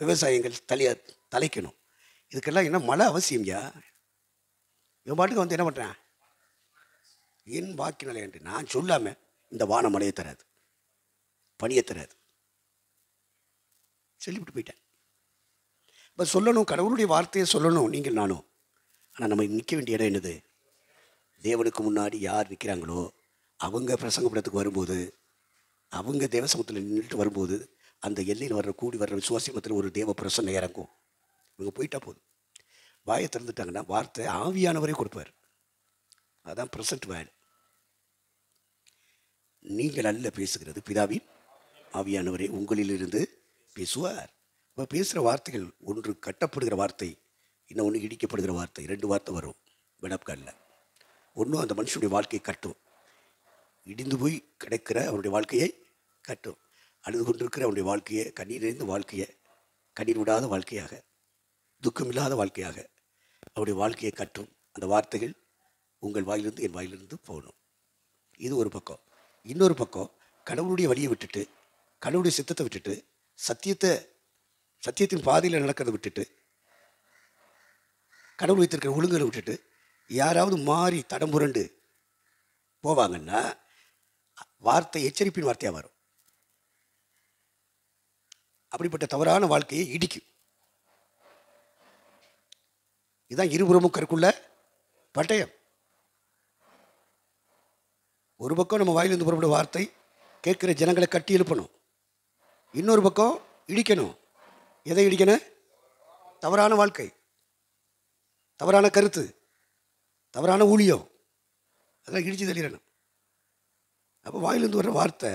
விவசாயங்கள் தலைக்கணும். இதுக்கெல்லாம் என்ன மழை அவசியம்யா? இவன் பாட்டுக்கு வந்து என்ன பண்ணுறேன், என் வாக்கினாலே என்று நான் சொல்லாமல் இந்த வானம் மழையை தராது, பனியை தராது, சொல்லிவிட்டு போயிட்டேன். இப்போ சொல்லணும், கடவுளுடைய வார்த்தையை சொல்லணும் நீங்கள் நானும். ஆனால் நம்ம நிற்க வேண்டிய இடம் என்னது? தேவனுக்கு முன்னாடி யார் நிற்கிறாங்களோ அவங்க பிரசங்கப்படத்துக்கு வரும்போது, அவங்க தேவசமத்தில் நின்றுட்டு வரும்போது, அந்த எல்லையில் வர்ற கூடி வர்ற விசுவாசியத்தில் ஒரு தேவ பிரசன்னம் இறங்கும். இவங்க போயிட்டா போதும். வாயை திறந்துட்டாங்கன்னா வார்த்தை ஆவியானவரே கொடுப்பார். அதான் ப்ரெசன்ட் வேர்டு. நீங்கள் அல்ல பேசுகிறது, பிதாவின் ஆவியானவரே உங்களிலிருந்து பேசுவார். இப்போ பேசுகிற வார்த்தைகள், ஒன்று கட்டப்படுகிற வார்த்தை, இன்னொன்று இடிக்கப்படுகிற வார்த்தை. 2 வார்த்தை வரும் விடப்காலில். ஒன்றும் அந்த மனுஷனுடைய வாழ்க்கையை கட்டும், இடிந்து போய் கிடைக்கிற அவருடைய வாழ்க்கையை கட்டும். அழுது கொண்டிருக்கிற அவருடைய வாழ்க்கையை, கண்ணீர் நிறைந்த வாழ்க்கையை, கண்ணீர் விடாத வாழ்க்கையாக, துக்கமில்லாத வாழ்க்கையாக அவருடைய வாழ்க்கையை கட்டும். அந்த வார்த்தைகள் உங்கள் வாயிலிருந்து என் வாயிலிருந்து போகணும். இது ஒரு பக்கம். இன்னொரு பக்கம், கடவுளுடைய வழியை விட்டுட்டு, கடவுளுடைய சித்தத்தை விட்டுட்டு, சத்தியத்தின் பாதையில் நடக்கிறத விட்டுட்டு, கடவுள் வைத்திருக்கிற ஒழுங்குகளை விட்டுட்டு யாராவது மாறி தடம் புரண்டு போவாங்கன்னா வார்த்தை எச்சரிப்பின் வார்த்தையாக வரும். அப்படிப்பட்ட தவறான வாழ்க்கையை இடிக்கும். இதுதான் இருபுறமும் கற்குள்ள பட்டயம். ஒரு பக்கம் நம்ம வாயிலிருந்து புறப்படும் வார்த்தை கேட்கிற ஜனங்களை கட்டி எழுப்பணும். இன்னொரு பக்கம் இடிக்கணும். எதை இடிக்கணும்? தவறான வாழ்க்கை, தவறான கருத்து, தவறான ஊழியம், அதெல்லாம் இடிச்சு தள்ளிடணும். அப்போ வாயிலிருந்து வர்ற வார்த்தை,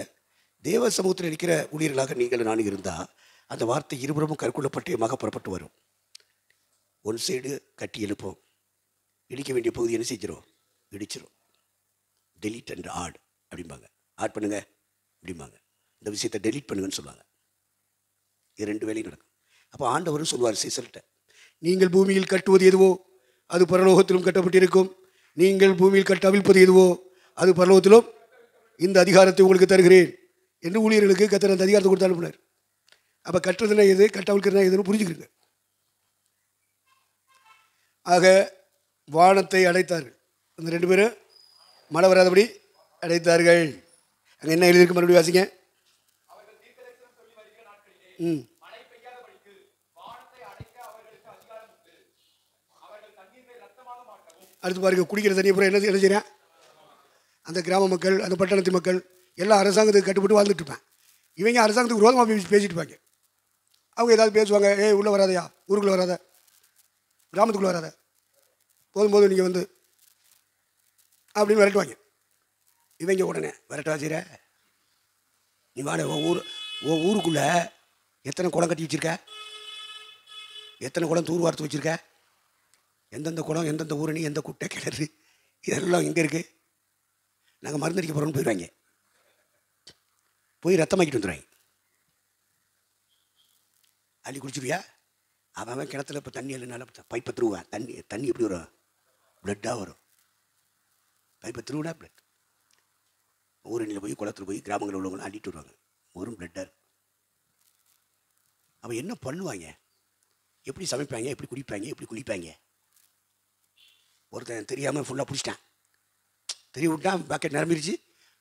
தேவ சமூகத்தில் இருக்கிற ஊழியர்களாக நீங்கள் நான் இருந்தால் அந்த வார்த்தை இருபுறமும் கற்குள்ள பட்டயமாக புறப்பட்டு வரும். ஒன் சைடு கட்டி எழுப்போம், இடிக்க வேண்டிய பகுதி என்ன செஞ்சிடும்? இடிச்சிடும். டெலீட் அண்ட் ஆட் அப்படிம்பாங்க. ஆட் பண்ணுங்க அப்படிம்பாங்க. இந்த விஷயத்தை டெலீட் பண்ணுங்கன்னு சொல்லுவாங்க. இது 2 வேலையும் நடக்கும். அப்போ ஆண்டவரும் சொல்லுவார் சீசர்கிட்ட, நீங்கள் பூமியில் கட்டுவது எதுவோ அது பரலோகத்திலும் கட்டப்பட்டிருக்கும், நீங்கள் பூமியில் கட்ட அவிழ்ப்பது எதுவோ அது பரலோகத்திலும் இந்த அதிகாரத்தை உங்களுக்கு தருகிறேன் என்று ஊழியர்களுக்கு கர்த்தர் அந்த அதிகாரத்தை கொடுத்து அனுப்பினார். அப்போ கட்டுறதுனா எது, கட்ட அவிழ்க்கிறதுனா எதுன்னு புரிஞ்சுக்கிறீங்க. ஆக வானத்தை அடைத்தார்கள். அந்த 2 பேரும் மழை வராதபடி அடைத்தார்கள். அங்கே என்ன எழுதியிருக்கு? மறுபடியும் வாசிங்க. அடுத்து பாருங்க, குடிக்கிற தண்ணியை பூரா என்ன செய்கிறேன்? அந்த கிராம மக்கள், அந்த பட்டணத்து மக்கள் எல்லாம் அரசாங்கத்துக்கு கட்டுப்பட்டு வாழ்ந்துட்டு இருப்பேன். இவங்க அரசாங்கத்துக்கு விரோதமாக பேசிட்டு இருப்பாங்க. அவங்க ஏதாவது பேசுவாங்க, உள்ளே வராதையா, ஊருக்குள்ளே வராத, கிராமத்துக்குள்ளே வராத, போதும் நீங்கள் வந்து அப்படின்னு விரட்டுவாங்க. இவங்க உடனே விரட்டா செய்கிற, நீ வாட ஊருக்குள்ளே எத்தனை குளம் கட்டி வச்சுருக்க, எத்தனை குளம் தூர் வார்த்து வச்சுருக்க, எந்தெந்த குளம், எந்தெந்த ஊரணி, எந்த குட்டை கிணறு, இதெல்லாம் எங்கே இருக்குது, நாங்கள் மருந்தடிக்க போகிறோம்னு போயிடுவாங்க. போய் ரத்தமாக்கிட்டு வந்துடுவாங்க. அள்ளி குடிச்சிருவியா? அவன் கிணத்துல இப்போ தண்ணி இல்லைனால பைப்பை திருவான். தண்ணி எப்படி வரும்? பிளட்டாக வரும். பைப்பை திருவினா பிளட். ஊரணியில் போய் குளத்தில் போய் கிராமங்களில் உள்ளவங்களும் அள்ளிட்டு வருவாங்க. ஒரு பிளட்டாக. அவன் என்ன பண்ணுவாங்க? எப்படி சமைப்பாங்க, எப்படி குடிப்பாங்க, எப்படி குளிப்பாங்க? ஒருத்தன் தெரியாமல் ஃபுல்லாக பிடிச்சிட்டான், தெரிய விட்டான், பாக்கெட் நிரம்பிடுச்சு.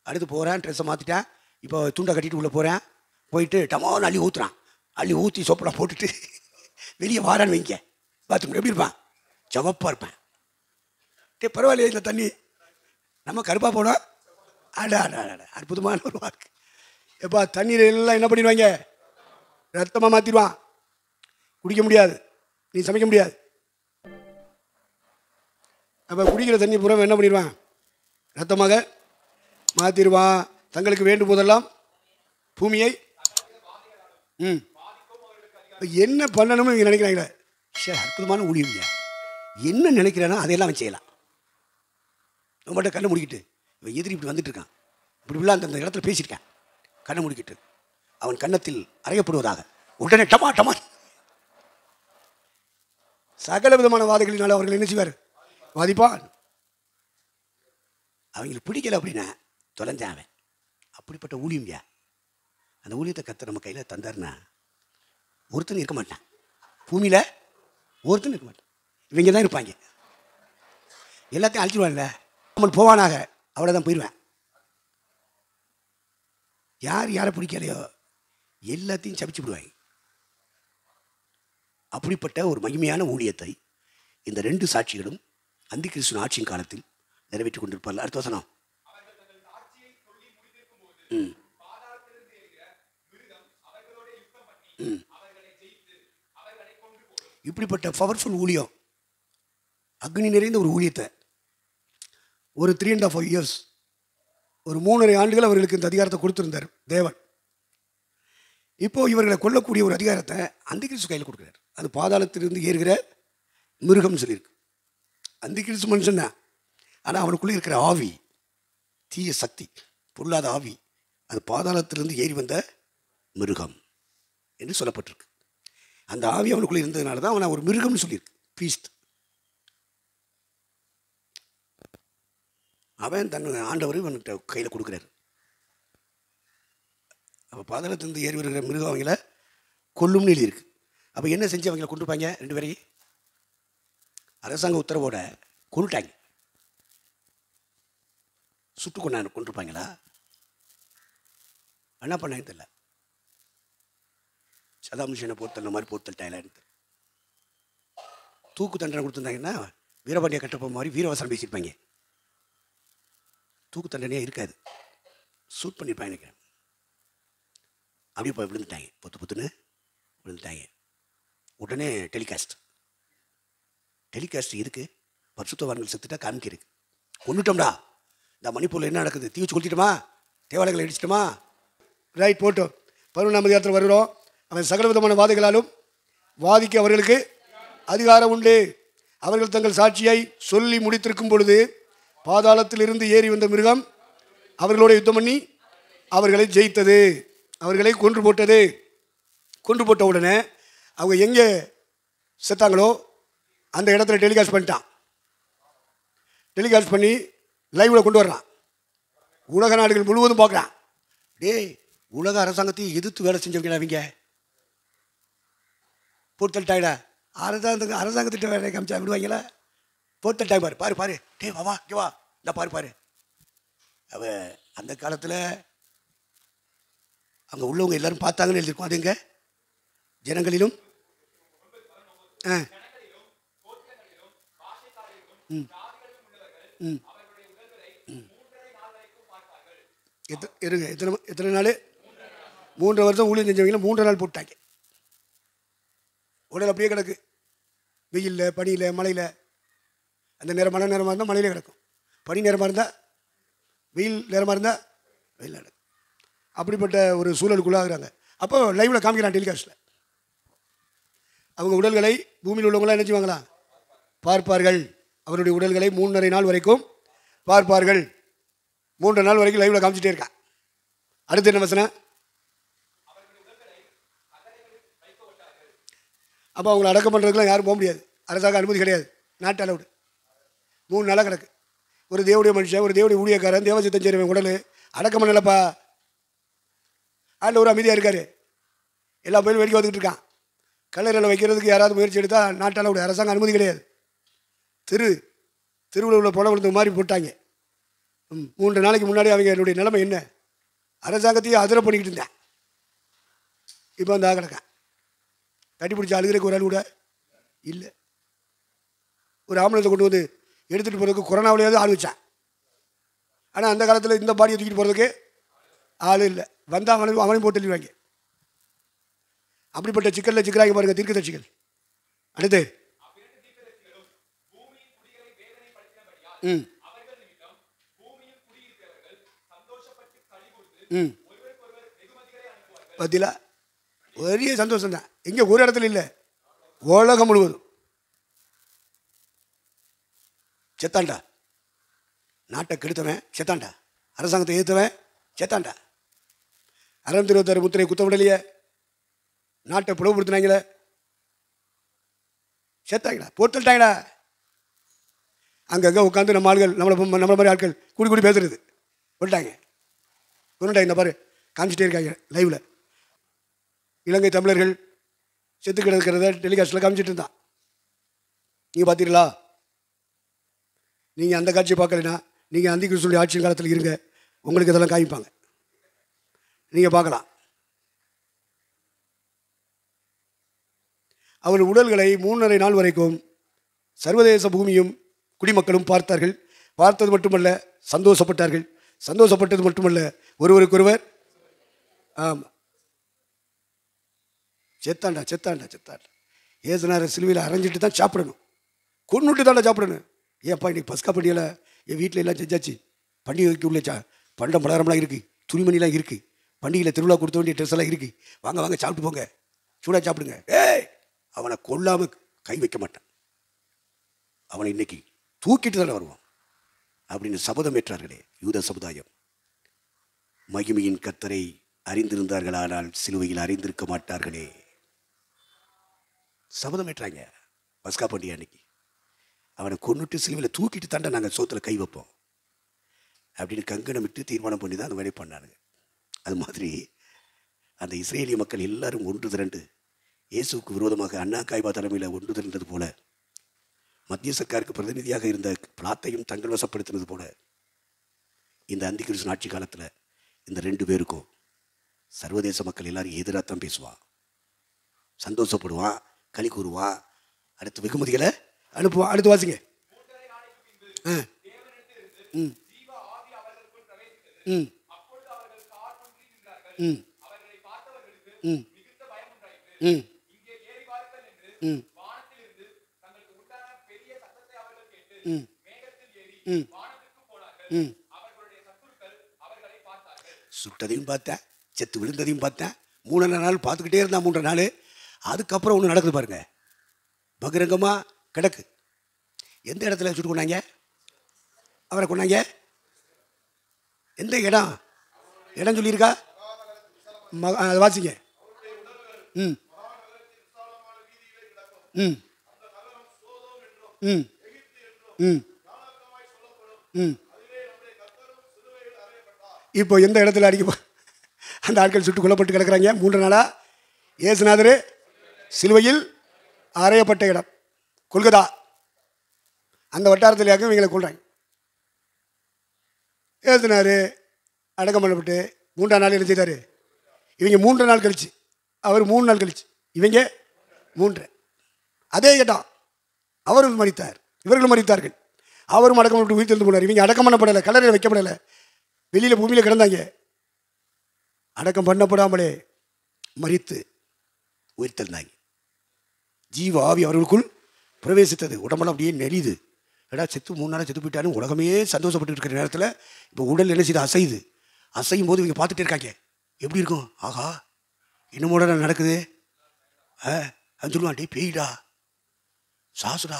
அடுத்து போகிறான், ட்ரெஸ்ஸை மாற்றிட்டான், இப்போ துண்டை கட்டிட்டு உள்ளே போகிறேன். போயிட்டு டமான்னு அள்ளி ஊற்றுறான். அள்ளி ஊற்றி சோப்பெல்லாம் போட்டுட்டு வெளியே வாரான்னு வைங்க. பாத்ரூம் எப்படி இருப்பான்? ஜவப்பாக இருப்பேன். பரவாயில்லையே இந்த தண்ணி, நம்ம கருப்பாக போனோம். அற்புதமான ஒரு வாக்கு. எப்பா தண்ணீர் எல்லாம் என்ன பண்ணிடுவாங்க? ரத்தமாக மாற்றிடுவான். குடிக்க முடியாது, நீ சமைக்க முடியாது. அப்போ குடிக்கிற தண்ணி பூரா என்ன பண்ணிடுவான்? ரத்தமாக மாற்றிடுவான். தங்களுக்கு வேண்டும் போதெல்லாம் பூமியை என்ன பண்ணணும்னு இங்கே நினைக்கிறாங்களே. சரி, அற்புதமான ஊழியம். என்ன நினைக்கிறானோ அதையெல்லாம் அவன் செய்யலாம். நம்மகிட்ட கண்ணை முடிக்கிட்டு இவன் எதிரி இப்படி வந்துட்டு இருக்கான், இப்படிலாம் அந்த இடத்துல பேசியிருக்கான், கண்ணை முடிக்கிட்டு அவன் கன்னத்தில் அறையப்படுவதாக உடனே டமா டமா சகல விதமான வாதைகளினால் அவர்கள் என்ன செய்வார், வாதிப்பான். அவங்களுக்கு பிடிக்கல அப்படின்னா தொலைஞ்சாவன். அப்படிப்பட்ட ஊழியம்யா. அந்த ஊழியத்தை கத்த நம்ம கையில் தந்தார்னா ஒருத்தன் இருக்க மாட்டான், பூமியில் ஒருத்தன் இருக்க மாட்டான். இவங்க தான் இருப்பாங்க. எல்லாத்தையும் அழிச்சிடுவான்ல, நம்மள் போவானாக, அவ்வளோதான் போயிடுவேன். யார் யாரை பிடிக்கலையோ எல்லாத்தையும் சபிச்சு விடுவாங்க. அப்படிப்பட்ட ஒரு மகிமையான ஊழியத்தை இந்த 2 சாட்சிகளும் அந்தி கிறிஸ்துவின் ஆட்சியின் காலத்தில் நிறைவேற்றி கொண்டிருப்பார்கள். அடுத்த வசனம். இப்படிப்பட்ட பவர்ஃபுல் ஊழியம், அக்னி நிறைந்த ஒரு ஊழியத்தை ஒரு 3.5 இயர்ஸ், ஒரு 3.5 ஆண்டுகள் அவர்களுக்கு இந்த அதிகாரத்தை கொடுத்திருந்தார் தேவன். இப்போ இவர்களை கொல்லக்கூடிய ஒரு அதிகாரத்தை அந்தி கிறிஸ்து கையில் கொடுக்குறார். அது பாதாளத்திலிருந்து ஏறுகிற மிருகம் சொல்லியிருக்கு. அந்தி கிறிஸ்து மனுஷன் தான், ஆனால் அவனுக்குள்ளே இருக்கிற ஆவி, தீய சக்தி, பொல்லாத ஆவி, அது பாதாளத்திலிருந்து ஏறி வந்த மிருகம் என்று சொல்லப்பட்டிருக்கு. அந்த ஆவி அவனுக்குள்ளே இருந்ததுனால தான் அவனை ஒரு மிருகம்னு சொல்லியிருக்கு, பீஸ்ட். அவன் தன் ஆண்டவர் இவன்கிட்ட கையில் கொடுக்குறாரு. அப்போ பாதாளத்திலிருந்து ஏறி வருகிற மிருகம் அவங்கள கொல்லும்னு எழுதியிருக்கு. அப்போ என்ன செஞ்சு அவங்கள கொண்டுப்பாங்க? 2 பேரையும் அரசாங்க உத்தரவோட கொண்டுட்டாங்க. சுட்டு கொண்டிருப்பாங்களா? என்ன பண்ணாங்க தெரியல. சதாம் ஹுசேனை போர்த்தல் மாதிரி போர்த்தல்ட்டாயிலான்னு. தூக்கு தண்டனை கொடுத்துருந்தாங்கன்னா வீரபாண்டிய கட்டப்ப மாதிரி வீரவசனம் பேசியிருப்பாங்க. தூக்கு தண்டனையாக இருக்காது, சூட் பண்ணியிருப்பாங்க நினைக்கிறேன். அப்படியே போய் விழுந்துட்டாங்க, பொத்துன்னு விழுந்துட்டாங்க. உடனே டெலிகாஸ்ட் இருக்குது. பரிசுத்தவான்கள் செத்துட்டா காமிக்கிருக்கு. கொண்டுட்டோம்டா, இந்த மணிப்பூரில் என்ன நடக்குது, தீ வச்சு கொளுத்திட்டோமா, தேவாலயங்களை இடிச்சிட்டோமா, ரைட் போட்டோம். 11ஆம் அதிகாரத்தில் வருகிறோம். அவன் சகல விதமான வாதைகளாலும் வாதிக்க அவர்களுக்கு அதிகாரம் உண்டு. அவர்கள் தங்கள் சாட்சியை சொல்லி முடித்திருக்கும் பொழுது பாதாளத்தில் இருந்து ஏறி வந்த மிருகம் அவர்களோட யுத்தம் பண்ணி அவர்களை ஜெயித்தது, அவர்களை கொன்று போட்டது. கொன்று போட்ட உடனே அவங்க எங்கே செத்தாங்களோ அந்த இடத்துல டெலிகாஸ்ட் பண்ணிட்டான். டெலிகாஸ்ட் பண்ணி லைவில் கொண்டு வர்றான். உலக நாடுகள் முழுவதும் பார்க்குறான். டேய், உலக அரசாங்கத்தையும் எதிர்த்து வேலை செஞ்சவங்க அவங்க போர்த்தல்ட்டாயிடா. அரசாங்கத்திட்ட வேலை காமிச்சா விடுவாங்களா? போர்த்தல்ட்டாய் பாரு பாரு பாரு, டே வா இங்கே வா, இந்த பாரு பாரு. அவ அந்த காலத்தில் அங்கே உள்ளவங்க எல்லாரும் பார்த்தாங்கன்னு எழுதியிருக்கோம். அது எங்க ஜனங்களிலும் எத்தனை நாள்? 3 வருஷம் ஊழியம் செஞ்சவங்கள 3 நாள் போட்டாங்க. உடல் அப்படியே கிடக்கு, வெயிலில், பனியில், மழையில். அந்த நேரம் மழை நேரமாக இருந்தால் மழையில் கிடக்கும், பனி நேரமாக இருந்தால், வெயில் நேரமாக இருந்தால் வெயில் நடக்கும். அப்படிப்பட்ட ஒரு சூழலுக்குள்ளாகிறாங்க. அப்போ லைவில் காமிக்கிறான் டெலிகாஸ்ட்டில். அவங்க உடல்களை பூமியில் உள்ளவங்களாம் என்ன செய்வாங்களா? பார்ப்பார்கள். அவருடைய உடல்களை 3.5 நாள் வரைக்கும் பார்ப்பார்கள். 3 நாள் வரைக்கும் லைவில் காமிச்சிட்டே இருக்கான். அடுத்து என்ன வசனம்? அப்போ அவங்களை அடக்கம் பண்ணுறதுக்குலாம் யாரும் போக முடியாது, அரசாங்க அனுமதி கிடையாது, நாட்டு அலவுடு. 3 நாளாக கிடக்கு. ஒரு தேவடைய மனுஷன், ஒரு தேவடைய ஊழியக்காரன், தேவசித்தம் செய்கிறவன் உடல் அடக்கம் பண்ணலப்பா. ஆண்டவர் அமைதியாக இருக்கார், எல்லா பேரும் வேடிக்கை வந்துக்கிட்டு இருக்கான். கல்லறையில் வைக்கிறதுக்கு யாராவது முயற்சி எடுத்தால் நாட்டு அலவுடு, அரசாங்க அனுமதி கிடையாது. திருவிழா உள்ள புடம் விழுந்த மாதிரி போட்டாங்க. 3 நாளைக்கு முன்னாடி அவங்க என்னுடைய நிலைமை என்ன? அரசாங்கத்தையும் அதிர பண்ணிக்கிட்டு இருந்தேன். இப்போ அந்த கிடக்கான். கட்டி பிடிச்சி அழுகிறதுக்கு ஒரு ஆள் கூட இல்லை. ஒரு ஆம்புலன்ஸை கொண்டு வந்து எடுத்துகிட்டு போகிறதுக்கு கொரோனாவிலேயாவது ஆள் வச்சான். ஆனால் அந்த காலத்தில் இந்த பாடியை தூக்கிட்டு போகிறதுக்கு ஆள் இல்லை. வந்தால் அவனையும் போட்டு தள்ளிடுவாங்க. அப்படிப்பட்ட சிக்கலில் சிக்கலாகி பாருங்கள் தீர்க்கதரிசிகள். அடுத்து பத்தில பெரிய சந்தோஷம் தான். இங்கே ஒரு இடத்துல இல்லை, உலகம் முழுவதும். செத்தான்டா. நாட்டை கெடுத்தவன் செத்தான்டா. அரசாங்கத்தை எதிர்த்தவன் செத்தான்டா. 626 முத்திரை குத்த விடலையே, நாட்டை பிளவுபடுத்தினாங்களே, செத்தாங்கடா, போட்டுட்டாங்கடா. அங்கங்கே உட்காந்து நம்ம ஆட்கள் நம்மளை மாதிரி ஆட்கள் கூடி கூடி பேசுறது போட்டாங்க. கொண்டுட்டாங்க. இந்த பாரு காமிச்சிட்டே இருக்காங்க லைவில். இலங்கை தமிழர்கள் செத்து கிடக்கிறத டெலிகாஸ்டில் காமிச்சிட்டு இருந்தான். நீங்கள் பார்த்தீங்களா? நீங்கள் அந்த காட்சியை பார்க்கலைன்னா நீங்கள் அந்தி கிறிஸ்துவின் ஆட்சி காலத்தில் இருங்க, உங்களுக்கு இதெல்லாம் காமிப்பாங்க, நீங்கள் பார்க்கலாம். அவர் உடல்களை 3½ நாள் வரைக்கும் சர்வதேச பூமியும் குடிமக்களும் பார்த்தார்கள். பார்த்தது மட்டுமல்ல, சந்தோஷப்பட்டார்கள். சந்தோஷப்பட்டது மட்டுமல்ல, ஒருவருக்கொருவர் ஆமாம் செத்தாண்டா செத்தாண்டா செத்தாண்டா. ஏசுனார சிலுவையில் அரைஞ்சிட்டு தான் சாப்பிடணும், கொன்னுட்டு தாண்டா சாப்பிடணும். ஏன்ப்பா இன்னைக்கு பஸ்கா பண்டிகையில் என் வீட்டில் எல்லாம் செஞ்சாச்சு, பண்டிகைக்கு உள்ள பண்டம் பலகாரம்லாம் இருக்குது, துணிமணிலாம் இருக்குது, பண்டிகையில் திருவிழா கொடுத்த வேண்டிய ட்ரெஸ் எல்லாம் இருக்குது, வாங்க வாங்க சாப்பிட்டு போங்க, சூடாக சாப்பிடுங்க. ஏய், அவனை கொல்லாமல் கை வைக்க மாட்டான், அவனை இன்னைக்கு தூக்கிட்டு தானே வருவான் அப்படின்னு சபதம் ஏற்றார்களே யூத சமுதாயம். மகிமையின் கர்த்தரை அறிந்திருந்தார்கள், ஆனால் சிலுவையில் அறிந்திருக்க மாட்டார்களே. சபதம் ஏற்றாங்க பஸ்கா பண்டிகை அன்னைக்கு. அவனை கொன்னுட்டு சிலுவையில் தூக்கிட்டு தாண்டா நாங்கள் சோத்தில் கை வைப்போம் அப்படின்னு கங்கணம் விட்டு தீர்மானம் பண்ணி தான் அந்த வேலையை பண்ணானுங்க. அது மாதிரி அந்த இஸ்ரேலிய மக்கள் எல்லாரும் ஒன்று திரண்டு இயேசுக்கு விரோதமாக அண்ணா காய்பா தலைமையில் ஒன்று திரண்டது போல, மத்திய சர்க்காருக்கு பிரதிநிதியாக இருந்த பிளாத்தையும் தங்கள் வசப்படுத்தினது போல, இந்த அந்தி கிறிஸ்து ஆட்சி காலத்தில் இந்த 2 பேருக்கும் சர்வதேச மக்கள் எல்லாரும் எதிராக தான் பேசுவான், சந்தோஷப்படுவான், களி கூறுவான், அடுத்து வெகுமதிகளை அனுப்புவான். அடுத்து வாசிங்க. ம் ம் ம் ம் ம் ம் சுட்டதையும் பார்த்தேன், செத்து விழுந்ததையும் பார்த்தேன். 3 நாள் பார்த்துக்கிட்டே இருந்தான். 3 நாள். அதுக்கப்புறம் ஒன்று நடக்குது பாருங்க, பகிரங்கமாக கிடக்கு. எந்த இடத்துல சுட்டு கொண்டாங்க அவரை? கொண்டாங்க எந்த இடம்? இடம் சொல்லியிருக்கா? அதை வாசிங்க. ம் ம் ம் ம் ம் இப்போ எந்த இடத்துல அடிக்க அந்த ஆட்கள் சுட்டு கொல்லப்பட்டு கிடக்கிறாங்க 3 நாளாக? இயேசுநாதர் சிலுவையில் அறையப்பட்ட இடம் கொல்கத்தா, அந்த வட்டாரத்திலேயாக்கும் இவங்களை கொள்றாங்க. இயேசுநாதர் அடக்கம் பண்ணப்பட்டு 3ஆம் நாள் என்ன செய்தார்? இவங்க 3 நாள் கழிச்சு, அவர் 3 நாள் கழிச்சு, இவங்க 3. அதே இடம். அவரும் மரித்தார், இவர்களும் மரித்தார்கள். அவரும் அடக்கம் பண்ணப்பட்டு உயிர் தெரிந்து போனார். இவங்க அடக்கம் பண்ணப்படலை, கல்லறையில் வைக்கப்படலை, வெளியில் பூமியில் கிடந்தாங்க. அடக்கம் பண்ணப்படாமலே மரித்து உயிர் தெரிந்தாங்க. ஜீவ ஆவி அவர்களுக்குள் பிரவேசித்தது. உடம்பெல்லாம் அப்படியே நெளிது. ஏடா செத்து 3 நாளாக செத்து போயிட்டாலும் உலகமே சந்தோஷப்பட்டு இருக்கிற நேரத்தில் இப்போ உடல் என்ன செய்து அசையுது. அசையும் போது இவங்க பார்த்துட்டே இருக்காங்க. எப்படி இருக்கும்? ஆகா இன்னமோட நடக்குது அது சொல்லுவான், டே பேய்டா, சாசுடா,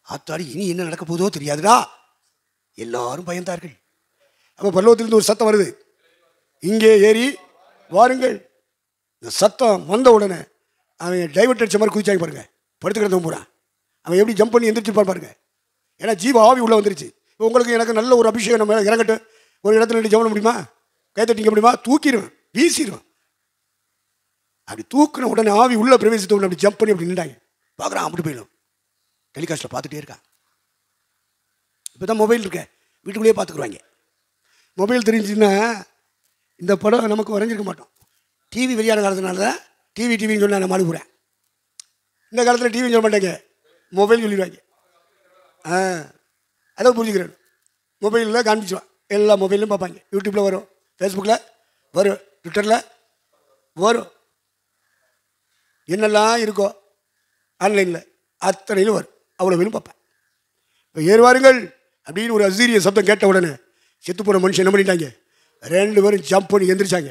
ஆத்தாடி, இனி என்ன நடக்க போதோ தெரியாதுடா. எல்லாரும் பயந்தார்கள். அப்போ பல்லவத்திலிருந்து ஒரு சத்தம் வருது, இங்கே ஏறி வாருங்கள். இந்த சத்தம் வந்த உடனே அவன் டைவர்ட் அடிச்ச மாதிரி குதிச்சாங்க பாருங்க. படுத்துக்கிறத போகிறான். அவன் எப்படி ஜம்ப் பண்ணி எந்திரிச்சிருப்பான் பாருங்க. ஏன்னா ஜீவ ஆவி உள்ளே வந்துருச்சு. இப்போ உங்களுக்கு எனக்கு நல்ல ஒரு அபிஷேகம் நம்ம இறங்கட்டும், ஒரு இடத்துல நின்று ஜெபம் முடியுமா? கைத்தட்டிங்க முடியுமா? தூக்கிடுவேன், வீசிடுவேன். அப்படி தூக்கின உடனே ஆவி உள்ளே பிரவேசித்த உடனே அப்படி ஜம்ப் பண்ணி அப்படி நின்றாங்க. பார்க்குறான், அப்படி போயிடும். டெலிகாஸ்ட்டில் பார்த்துட்டே இருக்கான். இப்போ தான் மொபைல் இருக்க, வீட்டுக்குள்ளேயே பார்த்துக்குருவாங்க. மொபைல் தெரிஞ்சுன்னா இந்த படம் நமக்கு வரைஞ்சிருக்க மாட்டோம். டிவி வெளியான காலத்தினால தான் டிவின்னு சொன்னால் நான் மாறி போகிறேன். இந்த காலத்தில் டிவின்னு சொல்ல மாட்டாங்க, மொபைல் சொல்லிடுவாங்க. அதை புரிஞ்சுக்கிறேன். மொபைலில் காண்பிச்சுவான், எல்லா மொபைலும் பார்ப்பாங்க. யூடியூப்பில் வரும், ஃபேஸ்புக்கில் வரும், ட்விட்டரில் வரும், என்னெல்லாம் இருக்கோ ஆன்லைனில் அத்தனையிலும் வரும். அவ்வளோ வேணும் பார்ப்பேன். இப்போ ஏறுவாருங்கள் அப்படின்னு ஒரு அசீரிய சப்தம் கேட்ட உடனே செத்து போன மனுஷன் என்ன பண்ணிட்டாங்க? 2 பேரும் ஜம்ப் பண்ணி எந்திரிச்சாங்க.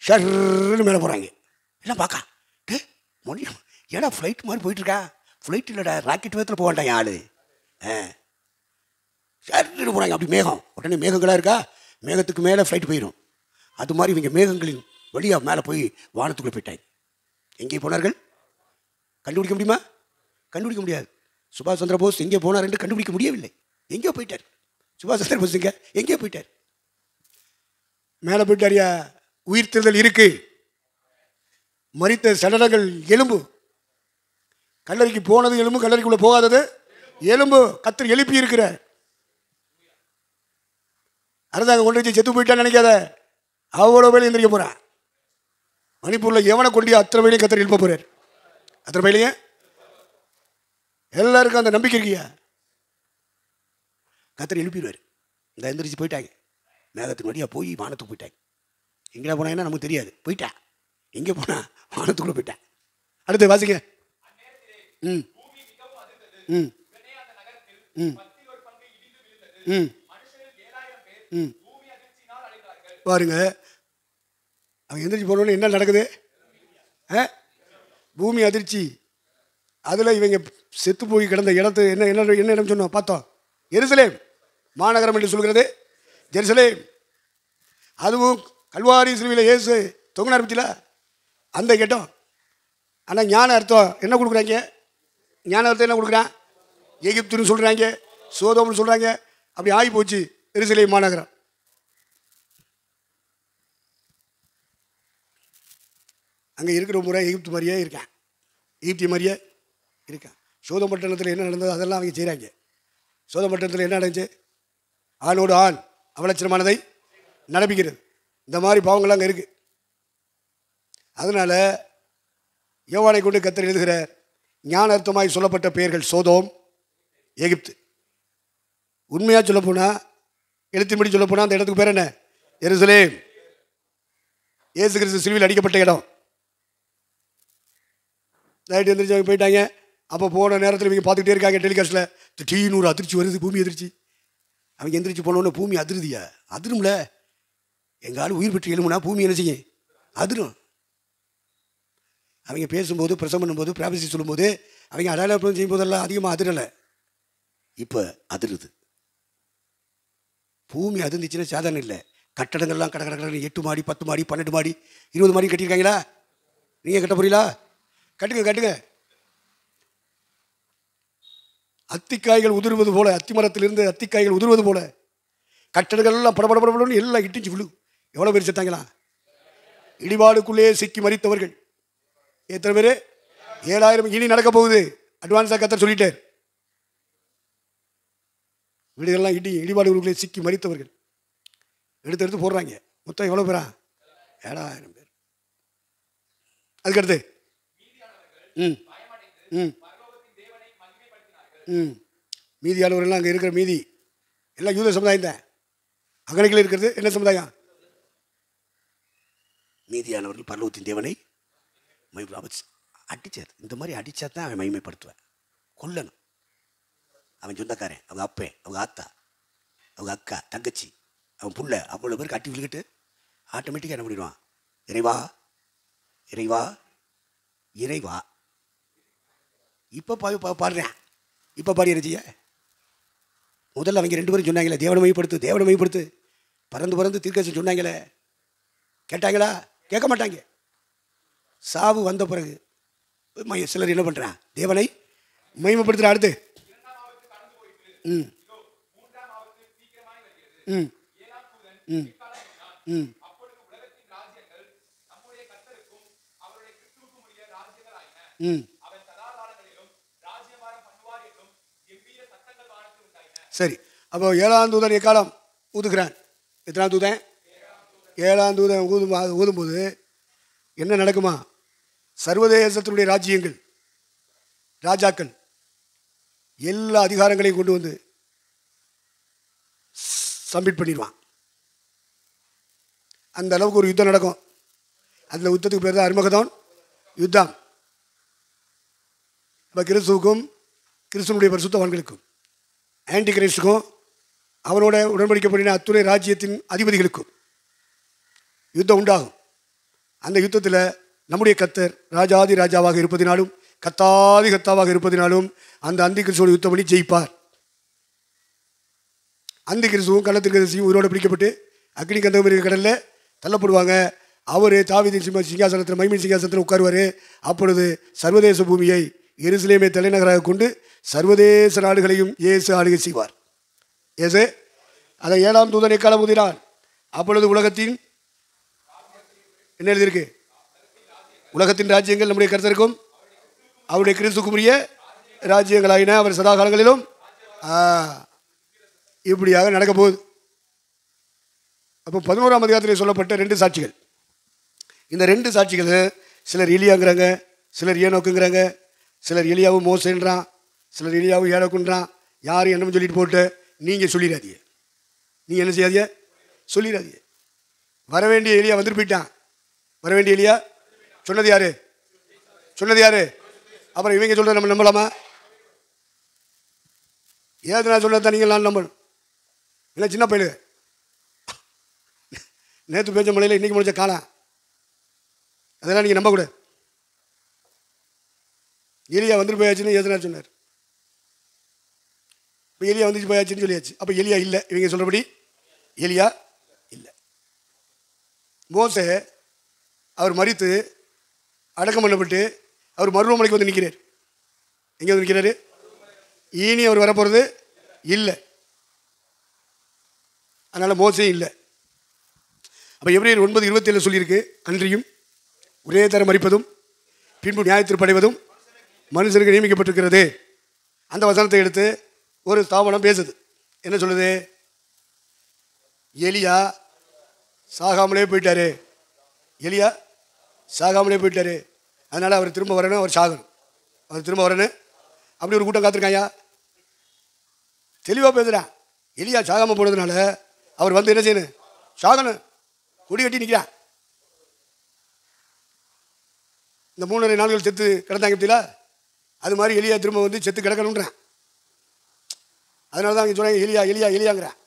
ஷர்ன்னு மேலே போகிறாங்க. எல்லாம் பார்க்க டே மொழி ஏடா ஃப்ளைட் மாதிரி போயிட்டுருக்கா? ஃப்ளைட் இல்லைடா, ராக்கெட் வேகத்தில் போக வேண்டாம் ஆள். போகிறாங்க, அப்படி மேகம், உடனே மேகங்களாக இருக்கா, மேகத்துக்கு மேலே ஃப்ளைட் போயிடும். அது மாதிரி இவங்க மேகங்களின் வழியாக மேலே போய் வானத்துக்குள்ளே போயிட்டாங்க. எங்கே போனார்கள்? கண்டுபிடிக்க முடியுமா? கண்டுபிடிக்க முடியாது. சுபாஷ் சந்திர போஸ் எங்கே போனார் என்று கண்டுபிடிக்க முடியவில்லை. எங்கேயோ போயிட்டார். சுபாஷ் சந்திர போஸ் எங்கேயோ போயிட்டார். மேலே போயிட்டாரியா? உயிர் தெழுதல் இருக்கு. மரித்த சடலங்கள் எலும்பு. கல்லறைக்கு போனது எலும்பு, கல்லறைக்குள்ளே போகாதது எலும்பு. கர்த்தர் எழுப்பி இருக்கிறார். அரசாங்கம் கொண்டு வச்சு செத்து போயிட்டான்னு நினைக்காத. அவ்வளோ வேலையும் எந்திரிக்க போகிறான். மணிப்பூரில் எவனை கொண்டு அத்தனை வேலையும் கர்த்தர் எழுப்ப போகிறார். அத்தனை வேலையும் எல்லாருக்கும் அந்த நம்பிக்கை இருக்கியா? கர்த்தர் எழுப்பிடுவார். இந்த எந்திரிச்சு போயிட்டாங்க, மேகத்தின் வழியாக போய் வானத்துக்கு போயிட்டாங்க. எங்கே போனாங்கன்னா நமக்கு தெரியாது. போயிட்டான். எங்கே போனால் வானத்துக்குள்ளே போயிட்டான். அடுத்து வாசிங்க. ம் ம் ம் ம் ம் பாருங்க, அவன் எந்திரிச்சு போனோன்னு என்ன நடக்குது? பூமி அதிர்ச்சி. அதில் இவங்க செத்து போய் கிடந்த இடத்து என்ன என்ன என்ன இடம் சொன்னோம் பார்த்தோம்? எருசலேம் மாநகரம் என்று சொல்கிறது ஜெருசலேம். அதுவும் கல்வாரி சிலுவையில் இயேசு தொங்கினார் பற்றில அந்த இடம். ஆனால் ஞான அர்த்தம் என்ன கொடுக்குறாங்க? ஞான அர்த்தம் என்ன கொடுக்குறான்? எகிப்துன்னு சொல்கிறாங்க, சோதோம்னு சொல்கிறாங்க. அப்படி ஆகி போச்சு எருசலேம் மாநகரம். அங்கே இருக்கிற முறை எகிப்து மாதிரியே இருக்கான், எகிப்திய மாதிரியே இருக்கான். சோதம் பட்டணத்தில் என்ன நடந்தது அதெல்லாம் அவங்க செய்கிறாங்க. சோதம் பட்டணத்தில் என்ன நடந்துச்சு? ஆணோடு ஆண் அவலட்சணமானதை நடப்பிக்கிறது. இந்த மாதிரி பாவங்கள்லாம் அங்கே இருக்குது. அதனால் யோவானை கொண்டு கர்த்தர் எழுதுகிற ஞான அர்த்தமாய் சொல்லப்பட்ட பெயர்கள் சோதோம், எகிப்து. உண்மையாக சொல்லப்போனால், எழுத்தின்படி சொல்லப்போனால் அந்த இடத்துக்கு பேர் என்ன? எருசலேம். இயேசு கிறிஸ்து சிலுவையில் அடிக்கப்பட்ட இடம். நைட்டு எந்திரிச்சு போயிட்டாங்க. அப்போ போன நேரத்தில் இவங்க பார்த்துக்கிட்டே இருக்காங்க டெலிகாஸ்ட்டில். திடீர்னு ஒரு அதிர்ச்சி வருது, பூமி அதிர்ச்சி. அவங்க எந்திரிச்சு போனோன்னு பூமி அதிருதியா? அதிரும்ல. எங்காலும் உயிர் பெற்று எழுமுனா பூமி என்ன செய்யும்? அதிரும். அவங்க பேசும்போது, பிரசவம் பண்ணும்போது, பிராபசி சொல்லும்போது, அவங்க அடையாளம் செய்யும் போதெல்லாம் அதிகமாக அதிரலை. இப்போ அதிருது. பூமி அதிர்ந்துச்சுன்னா சாதாரணம் இல்லை. கட்டடங்கள்லாம் கடை கடை 8 மாடி 10 மாடி 12 மாடி 20 மாடி கட்டியிருக்காங்களா? நீங்கள் கட்ட போறீங்களா? கட்டுங்க கட்டுங்க. அத்திக்காய்கள் உதிர்வது போல, அத்தி மரத்திலிருந்து அத்திக்காய்கள் உதிர்வது போல கட்டடங்கள் எல்லாம் படபடப்படன்னு எல்லாம் இட்டிச்சு விழு. எவ்வளோ பேர் செத்தாங்களா? இடிபாடுக்குள்ளே சிக்கி மரித்தவர்கள் எத்தனை பேர்? 7000. இனி நடக்க போகுது. அட்வான்ஸாக கர்த்தர் சொல்லிட்டார். வீடுகள்லாம் இடிபாடுகளுக்குள்ளே சிக்கி மரித்தவர்கள் எடுத்து எடுத்து போடுறாங்க. மொத்தம் எவ்வளோ பேரா? 7000 பேர். அதுக்கடுத்து ம் ம் ம் மீதியானவர்கள்லாம் அங்கே இருக்கிற மீதி எல்லாம் யூத சமுதாயம் தான். அங்கனைக்கில் இருக்கிறது என்ன சமுதாயம்? மீதியானவர்கள் பரலோகத்தின் தேவனை அடிச்சார். இந்த மாதிரி அடித்தா தான் அவன் மகிமைப்படுத்துவேன். கொல்லணும். அவன் சொந்தக்காரன், அவங்க அப்பன், அவங்க ஆத்தா, அவங்க அக்கா, தங்கச்சி, அவன் புள்ள, அவ்வளோ பேருக்கு அட்டி விழுக்கிட்டு ஆட்டோமேட்டிக்காக என்ன பண்ணிடுவான்? இறைவா இறைவா இறைவா. இப்போ பாடுறேன். இப்போ பாடி என்ன செய்ய? முதல்ல அவங்க 2 பேரும் சொன்னாங்களே, தேவனை மையப்படுத்து தேவனை மையப்படுத்து, பறந்து பறந்து தீர்க்கதரிசனம் சொன்னாங்களே, கேட்டாங்களா? கேட்க மாட்டாங்க. சாவு வந்த பிறகு சிலர் என்ன பண்ணுறான்? தேவனை மகிமைப்படுத்துகிற. அடுத்து ம் ம் ம் ம் ம் சரி. அப்போ 7ஆம் தூதன் எக்காலம் ஊதுகிறான். எத்தனாம் தூதன்? 7ஆம் தூதன் ஊதும்போது என்ன நடக்குமா? சர்வதேசத்தினுடைய ராஜ்யங்கள், ராஜாக்கள் எல்லா அதிகாரங்களையும் கொண்டு வந்து சப்மிட் பண்ணிடுவான். அந்த அளவுக்கு ஒரு யுத்தம் நடக்கும். அந்த யுத்தத்துக்கு பேர் தான் அர்மகதோன் யுத்தம். இப்போ கிறிஸ்துவுக்கும் கிறிஸ்துவனுடைய பரிசுத்தவான்களுக்கும், ஆன்டி கிரைஸ்டுக்கும் அவனோட உடன்படிக்கை பண்ணின அத்துணை ராஜ்யத்தின் அதிபதிகளுக்கும் யுத்தம் உண்டாகும். அந்த யுத்தத்தில் நம்முடைய கர்த்தர் ராஜாதி ராஜாவாக இருப்பதினாலும் கத்தாதி கத்தாவாக இருப்பதினாலும் அந்த அந்தி கிறிஸ்துவோடு யுத்தம் பண்ணி ஜெயிப்பார். அந்த கிறிஸ்துவும் கள்ளத்திற்கதரிசியும் உயிரோடு பிடிக்கப்பட்டு அக்னி கந்தகம் இருக்கிற கடலில் தள்ளப்படுவாங்க. அவர் தாவீதின் சிங்காசனத்தில் மைமின் சிங்காசனத்தில் உட்காருவார். அப்பொழுது சர்வதேச பூமியை எருசலேமை தலைநகராக கொண்டு சர்வதேச நாடுகளையும் இயேசு ஆளுகை செய்வார். இயேசு அதை 7ஆம் தூதனை காலம் ஊதினார். அப்பொழுது உலகத்தின் என்ன எழுதியிருக்கு? உலகத்தின் ராஜ்யங்கள் நம்முடைய கர்த்தருக்கும் அவருடைய கிறிஸ்துக்கும் உரிய ராஜ்யங்களாயின. அவர் சதா காலங்களிலும் இப்படியாக நடக்க போகுது. அப்போ 11ஆம் அதிகாரத்தில் சொல்லப்பட்ட 2 சாட்சிகள். இந்த 2 சாட்சிகள் சிலர் எலியாங்கிறாங்க, சிலர் ஏனோக்குங்கிறாங்க, சிலர் எலியாவும் மோசேன்றான், சிலர் எலியாவும் ஏனோக்குன்றான். யாரும் என்னன்னு சொல்லிட்டு போட்டு நீங்கள் சொல்லிடாதீங்க. நீங்கள் என்ன செய்யாதீங்க? சொல்லிடாதீங்க. வரவேண்டிய எலியா வந்துட்டு போயிட்டான். வரவேண்டிய எலியா சொன்னது யாரு? சொன்னது யாரு? அப்புறம் இவங்க சொல்கிறத நம்ம நம்பலாமா? ஏது நான் சொன்னதான் நீங்கள் நான் நம்பணும். இல்லை சின்ன பையலு நேற்று பேஞ்ச மலையில் இன்றைக்கி முடிச்ச காணாம். அதெல்லாம் நீங்கள் நம்பக்கூடாது. எலியா வந்துட்டு போயாச்சுன்னு ஏதுனா சொன்னார். இப்போ எலியா வந்துச்சு போயாச்சுன்னு சொல்லியாச்சு. அப்போ எலியா இல்லை, இவங்க சொல்கிறபடி எலியா இல்லை. மோசே அவர் மரித்து அடக்கம் பண்ணப்பட்டு அவர் மருவமலைக்கு வந்து நிற்கிறார். எங்கே வந்து நிற்கிறாரு? இனி அவர் வரப்போகிறது இல்லை. அதனால் மோசே இல்லை. அப்போ எபிரேயர் 9:27 சொல்லியிருக்கு, அன்றியும் ஒரே தரம் மரிப்பதும் பின்பு நியாயத்திற்படைவதும் மனுஷனுக்கு நியமிக்கப்பட்டிருக்கிறது. அந்த வசனத்தை எடுத்து ஒரு ஸ்தாபனம் பேசுது. என்ன சொல்லுது? எலியா சாகாமலே போயிட்டாரு. எலியா சாகாமலே போயிட்டாரு. அதனால் அவர் திரும்ப வரணும், அவர் சாகணும், அவர் திரும்ப வரணும். அப்படி ஒரு கூட்டம் காத்திருக்காயா? தெளிவாக பேசுகிறான். எலியா சாகாமல் போனதுனால அவர் வந்து என்ன செய்யணும்? சாகணும். கொடி கட்டி நிற்கிறான். இந்த 3.5 நாள்கள் செத்து கிடந்தாங்க பற்றியில, அது மாதிரி எலியா திரும்ப வந்து செத்து கிடக்கணுன்றான். அதனால தான் அவங்க சொல்கிறாங்க எலியா எலியா எலியாங்கிறான்.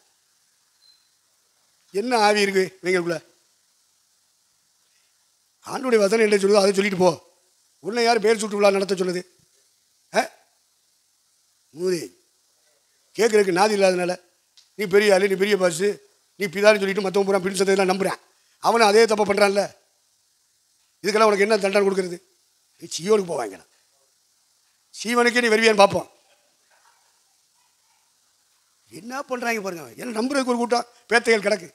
என்ன ஆவி இருக்கு இவங்களுக்குள்ள? ஆண்டுடைய வசனம் என்ன சொல்லுதோ அதை சொல்லிட்டு போ. உன்னை யார் பேர் சுட்டு விழா நடத்த சொல்லுது? மூதி கேட்குறதுக்கு நாதி இல்லாதனால நீ பெரிய ஆளு, நீ பெரிய பாசு, நீ பிதான்னு சொல்லிட்டு மற்றவங்க பூரா பின் சந்தையெல்லாம் நம்புகிறேன். அவனை அதே தப்பை பண்ணுறான்ல. இதுக்கெல்லாம் உனக்கு என்ன தண்டனை கொடுக்குறது? நீ சீவனுக்கு போவாங்க. சீவனுக்கே நீ வருவியான்னு பார்ப்போம். என்ன பண்ணுறாங்க பாருங்க. ஏன்னா நம்புறதுக்கு ஒரு கூட்டம் பேத்தைகள் கிடக்கு.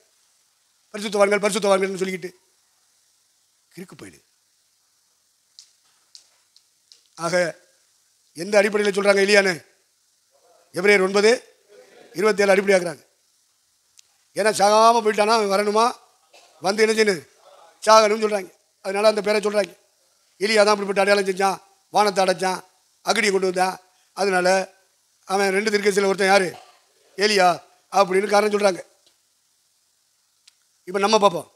பரிசுத்தவான்கள் பரிசுத்தவான்கள்னு சொல்லிக்கிட்டு கிறுக்கு போயிடு. ஆக எந்த அடிப்படையில் சொல்கிறாங்க எலியான்னு? எபிரேயர் 9:27 அடிப்படையாக்குறாங்க. ஏன்னா சாகாமல் போயிட்டானா அவன் வரணுமா, வந்து என்ன செய்யணும்? சாகணும்னு சொல்கிறாங்க. அதனால அந்த பேரை சொல்கிறாங்க. எலியா தான் அப்படிப்பட்ட அடையாளம் செஞ்சான், வானத்தை அடைச்சான், அக்னியை கொண்டு வந்தான். அதனால அவன் 2 தீர்க்கதரிசியில் ஒருத்தன் யார்? எலியா அப்படின்னு காரணம் சொல்கிறாங்க. இப்போ நம்ம பார்ப்போம்.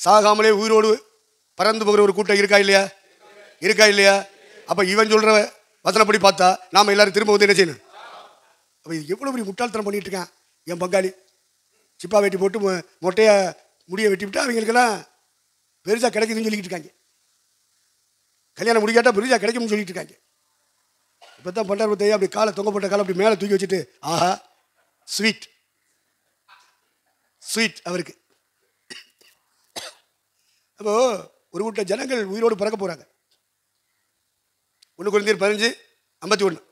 சாகாமலே உயிரோடு பறந்து போகிற ஒரு கூட்டம் இருக்கா இல்லையா? இருக்கா இல்லையா? அப்போ இவன் சொல்கிற வசனப்படி பார்த்தா நாம் எல்லாரும் திரும்ப வந்து என்ன செய்யணும்? அப்போ இது எவ்வளோ பெரிய முட்டாள்தனம் பண்ணிட்டு இருக்கான் என் பங்காளி. சிப்பா வெட்டி போட்டு மொட்டையை முடியை வெட்டி விட்டு அவங்களுக்கெல்லாம் பெருசாக கிடைக்குதுன்னு சொல்லிக்கிட்டு இருக்காங்க. கல்யாணம் முடிக்காட்டா பெருசாக கிடைக்கும்னு சொல்லிட்டு இருக்காங்க. இப்போ தான் பண்டாரத்தையே அப்படி காலை தொங்கப்பட்ட காலை அப்படி மேலே தூக்கி வச்சுட்டு ஆஹா ஸ்வீட் ஸ்வீட் அவருக்கு. அப்போ ஒரு கூட்ட ஜனங்கள் உயிரோடு பறக்க போகிறாங்க. 1 கொரிந்தியர் 15:51.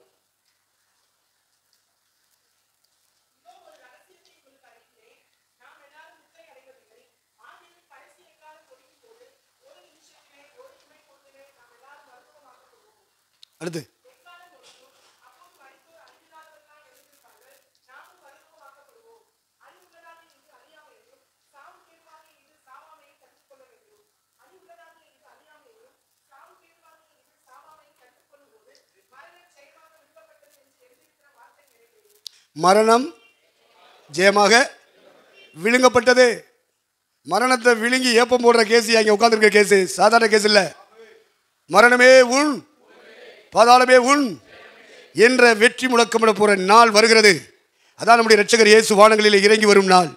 அடுத்து மரணம் ஜெயமாக விழுங்கப்பட்டது. மரணத்தை விழுங்கி ஏப்பம் போடுற கேஸ் அங்கே உட்கார்ந்துருக்க கேஸ் சாதாரண கேஸ் இல்லை. மரணமே உன் பாதாளமே உன் என்ற வெற்றி முழக்கமிட போகிற நாள் வருகிறது. அதான் நம்முடைய இரட்சகர் இயேசு வானங்களில் இறங்கி வரும் நாள்.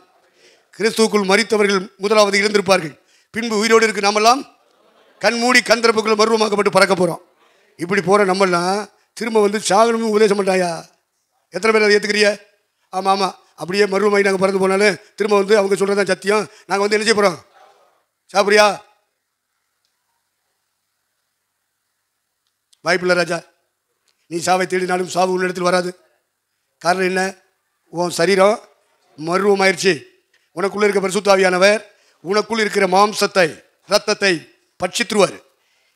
கிறிஸ்துவுக்குள் மரித்தவர்கள் முதலாவது இருந்திருப்பார்கள். பின்பு உயிரோடு இருக்கு நாமெல்லாம் கண் மூடி கண் திறப்புக்குள் மர்வமாக்கப்பட்டு பறக்க போகிறோம். இப்படி போகிற நம்மெல்லாம் திரும்ப வந்து சாகணும்னு உபதேசம் பண்ணுறாயா? எத்தனை பேர் அதை ஏற்றுக்கிறிய? ஆமாம் ஆமாம், அப்படியே மறுபடியும் நாங்கள் பறந்து போனாலும் திரும்ப வந்து அவங்க சொல்கிறதான் சத்தியம். நாங்கள் வந்து என்ன செய்ய போகிறோம்? சாப்பிட்றியா? வாய்ப்பில்லை ராஜா. நீ சாவை தேடினாலும் சாவு உள்ள இடத்தில் வராது. காரணம் என்ன? உன் சரீரம் மர்வமாயிருச்சு. உனக்குள்ள இருக்க பரிசுத்த ஆவியானவர் உனக்குள் இருக்கிற மாம்சத்தை ரத்தத்தை பட்சித்துருவார்.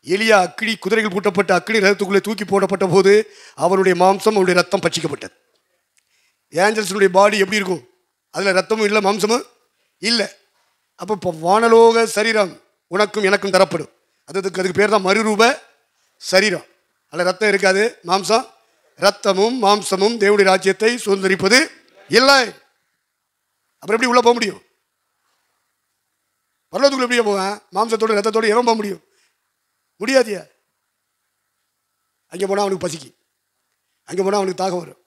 எலியா அக்கினி குதிரைகள் பூட்டப்பட்ட அக்கினி ரத்தத்துக்குள்ளே தூக்கி போடப்பட்ட போது அவருடைய மாம்சம் அவருடைய ரத்தம் பட்சிக்கப்பட்டது. ஏஞ்சல்ஸுடைய பாடி எப்படி இருக்கும்? அதில் ரத்தமும் இல்லை மாம்சமும் இல்லை. அப்போ இப்போ வானலோக சரீரம் உனக்கும் எனக்கும் தரப்படும். அதுக்கு பேர் தான் மறுரூப சரீரம். அதில் ரத்தம் இருக்காது, மாம்சம். ரத்தமும் மாம்சமும் தேவனுடைய ராஜ்யத்தை சுதந்திரிப்பது இல்லை. அப்புறம் எப்படி உள்ளே போக முடியும்? பரலோகத்துக்குள்ள எப்படியே போவேன்? மாம்சத்தோடு ரத்தத்தோடு எவன் போக முடியும்? முடியாதியா. அங்கே போனால் அவனுக்கு பசிக்கு, அங்கே போனால் அவனுக்கு தாகம் வரும்,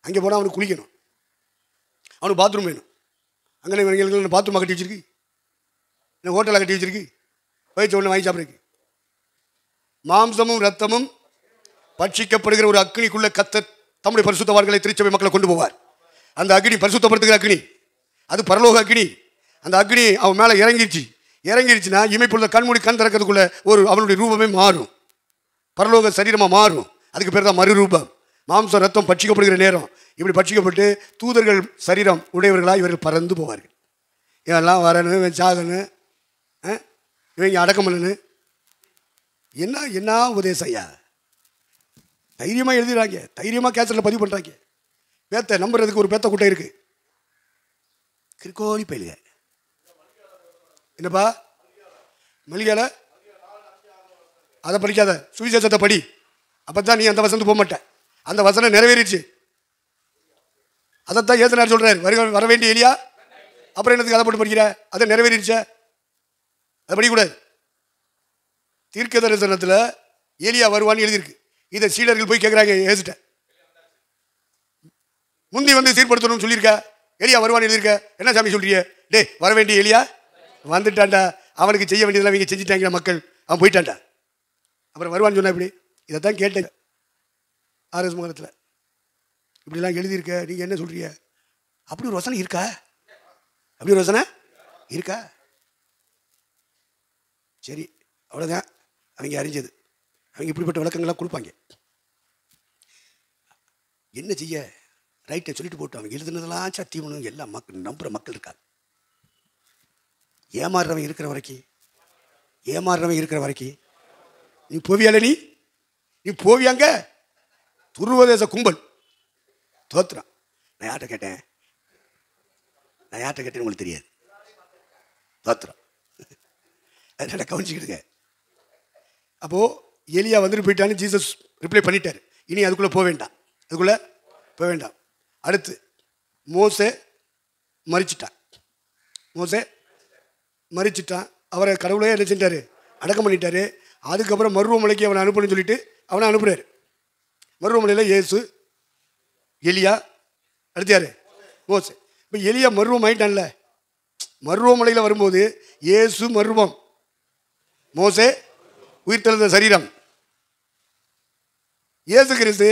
அங்கே போனால் அவனுக்கு குளிக்கணும், அவனுக்கு பாத்ரூம் வேணும். அங்கே எங்களுக்கு பாத்ரூமாக கட்டி வச்சிருக்கு, என்ன ஹோட்டலாக கட்டி வச்சிருக்கு, வயிற்று ஒன்று வாங்கி சாப்பிட்ருக்கு. மாம்சமும் ரத்தமும் பட்சிக்கப்படுகிற ஒரு அக்னிக்குள்ளே கர்த்தர் தம்முடைய பரிசுத்தவான்களை திருச்சபை மக்களை கொண்டு போவார். அந்த அக்னி பரிசுத்தப்படுத்துகிற அக்னி, அது பரலோக அக்னி. அந்த அக்னி அவன் மேலே இறங்கிருச்சுன்னா இமைப்புள்ள கண்மூடி கண் திறக்கிறதுக்குள்ள ஒரு அவனுடைய ரூபமே மாறும், பரலோக சரீரமாக மாறும். அதுக்கு பேர் தான் மறுரூபம். மாம்சம் ரத்தம் பட்சிக்கப்படுகிற நேரம் இப்படி பட்சிக்கப்பட்டு தூதர்கள் சரீரம் உடையவர்களாக இவர்கள் பறந்து போவார்கள். இவெல்லாம் வரணும், இவன் சாகணும், இவங்க அடக்கம் பண்ணணும். என்ன உபதேசம் ஐயா? தைரியமாக எழுதுறாங்க, தைரியமாக கேன்சரில் பதிவு பண்ணுறாங்க. பேத்த நம்புறதுக்கு ஒரு பேத்த கூட்டம் இருக்கு. கிறுக்கோலி பயிலுங்க. என்னப்பா மளிகையில் அதை படிக்காத, சுவிசேஷத்தை படி. அப்போ தான் நீ அந்த வசனத்துக்கு போக மாட்ட. அந்த வசனம் நிறைவேறிடுச்சு. அதைத்தான் ஏசுனார் சொல்கிறார், வர வேண்டிய எலியா அப்புறம் என்னத்துக்கு அதை போட்டு படிக்கிற? அதை நிறைவேறிடுச்ச, அதை படிக்கக்கூடாது. தீர்க்க தரிசனத்தில் எலியா வருவான்னு எழுதியிருக்கு. இதை சீடர்கள் போய் கேட்குறாங்க ஏசுட்ட, முந்தி வந்து சீர்படுத்தணும்னு சொல்லியிருக்க, எலியா வருவான்னு எழுதியிருக்க, என்ன சாமி சொல்றீங்க? டே, வர வேண்டிய எலியா வந்துட்டான்டா, அவனுக்கு செய்ய வேண்டியதெல்லாம் இவங்க செஞ்சுட்டாங்க மக்கள், அவன் போயிட்டான்டா, அப்புறம் வருவான்னு சொன்னா இப்படி. இதைத்தான் கேட்டேன் ஆர்எஸ் முகத்தில். இப்படிலாம் எழுதியிருக்க, நீங்கள் என்ன சொல்கிறீங்க? அப்படி ஒரு வசனம் இருக்கா? அப்படி ஒரு வசனம் இருக்கா? சரி, அவ்வளோதான் அவங்க அறிஞ்சது. அவங்க இப்படிப்பட்ட விளக்கங்கள்லாம் கொடுப்பாங்க. என்ன செய்ய? ரைட்டை சொல்லிட்டு போட்டு அவங்க எழுதுனதெல்லாம் சத்தியம்னு எல்லா மக்கள் நம்புகிற மக்கள் இருக்காங்க. ஏமாறுறவன் இருக்கிற வரைக்கும் நீ போவியால? நீ போவியாங்க? துருவதேச கும்பல் தோத்துறான். நான் யார்கிட்ட கேட்டேன் உங்களுக்கு தெரியாது. தோத்துறான். அதனால கவனிச்சுக்கிடுங்க. அப்போது எலியா வந்துட்டு போயிட்டான்னு ஜீசஸ் ரிப்ளை பண்ணிட்டார். இனி அதுக்குள்ளே போக வேண்டாம். அடுத்து மோசே மரிச்சிட்டான். அவரை கடவுளே என்ன செஞ்சார்? அடக்கம் பண்ணிட்டாரு. அதுக்கப்புறம் மருவமலைக்கு அவனை அனுப்பணும்னு சொல்லிட்டு அவனை அனுப்புகிறார். மருவமலையில் இயேசு, எலியா, அடுத்து யார்? மோசே. இப்போ எலியா மருவம் ஆயிட்டான்ல. மருவமலையில் வரும்போது இயேசு மருவம், மோசே உயிர்த்தெழுந்த சரீரம். இயேசு கிறிஸ்து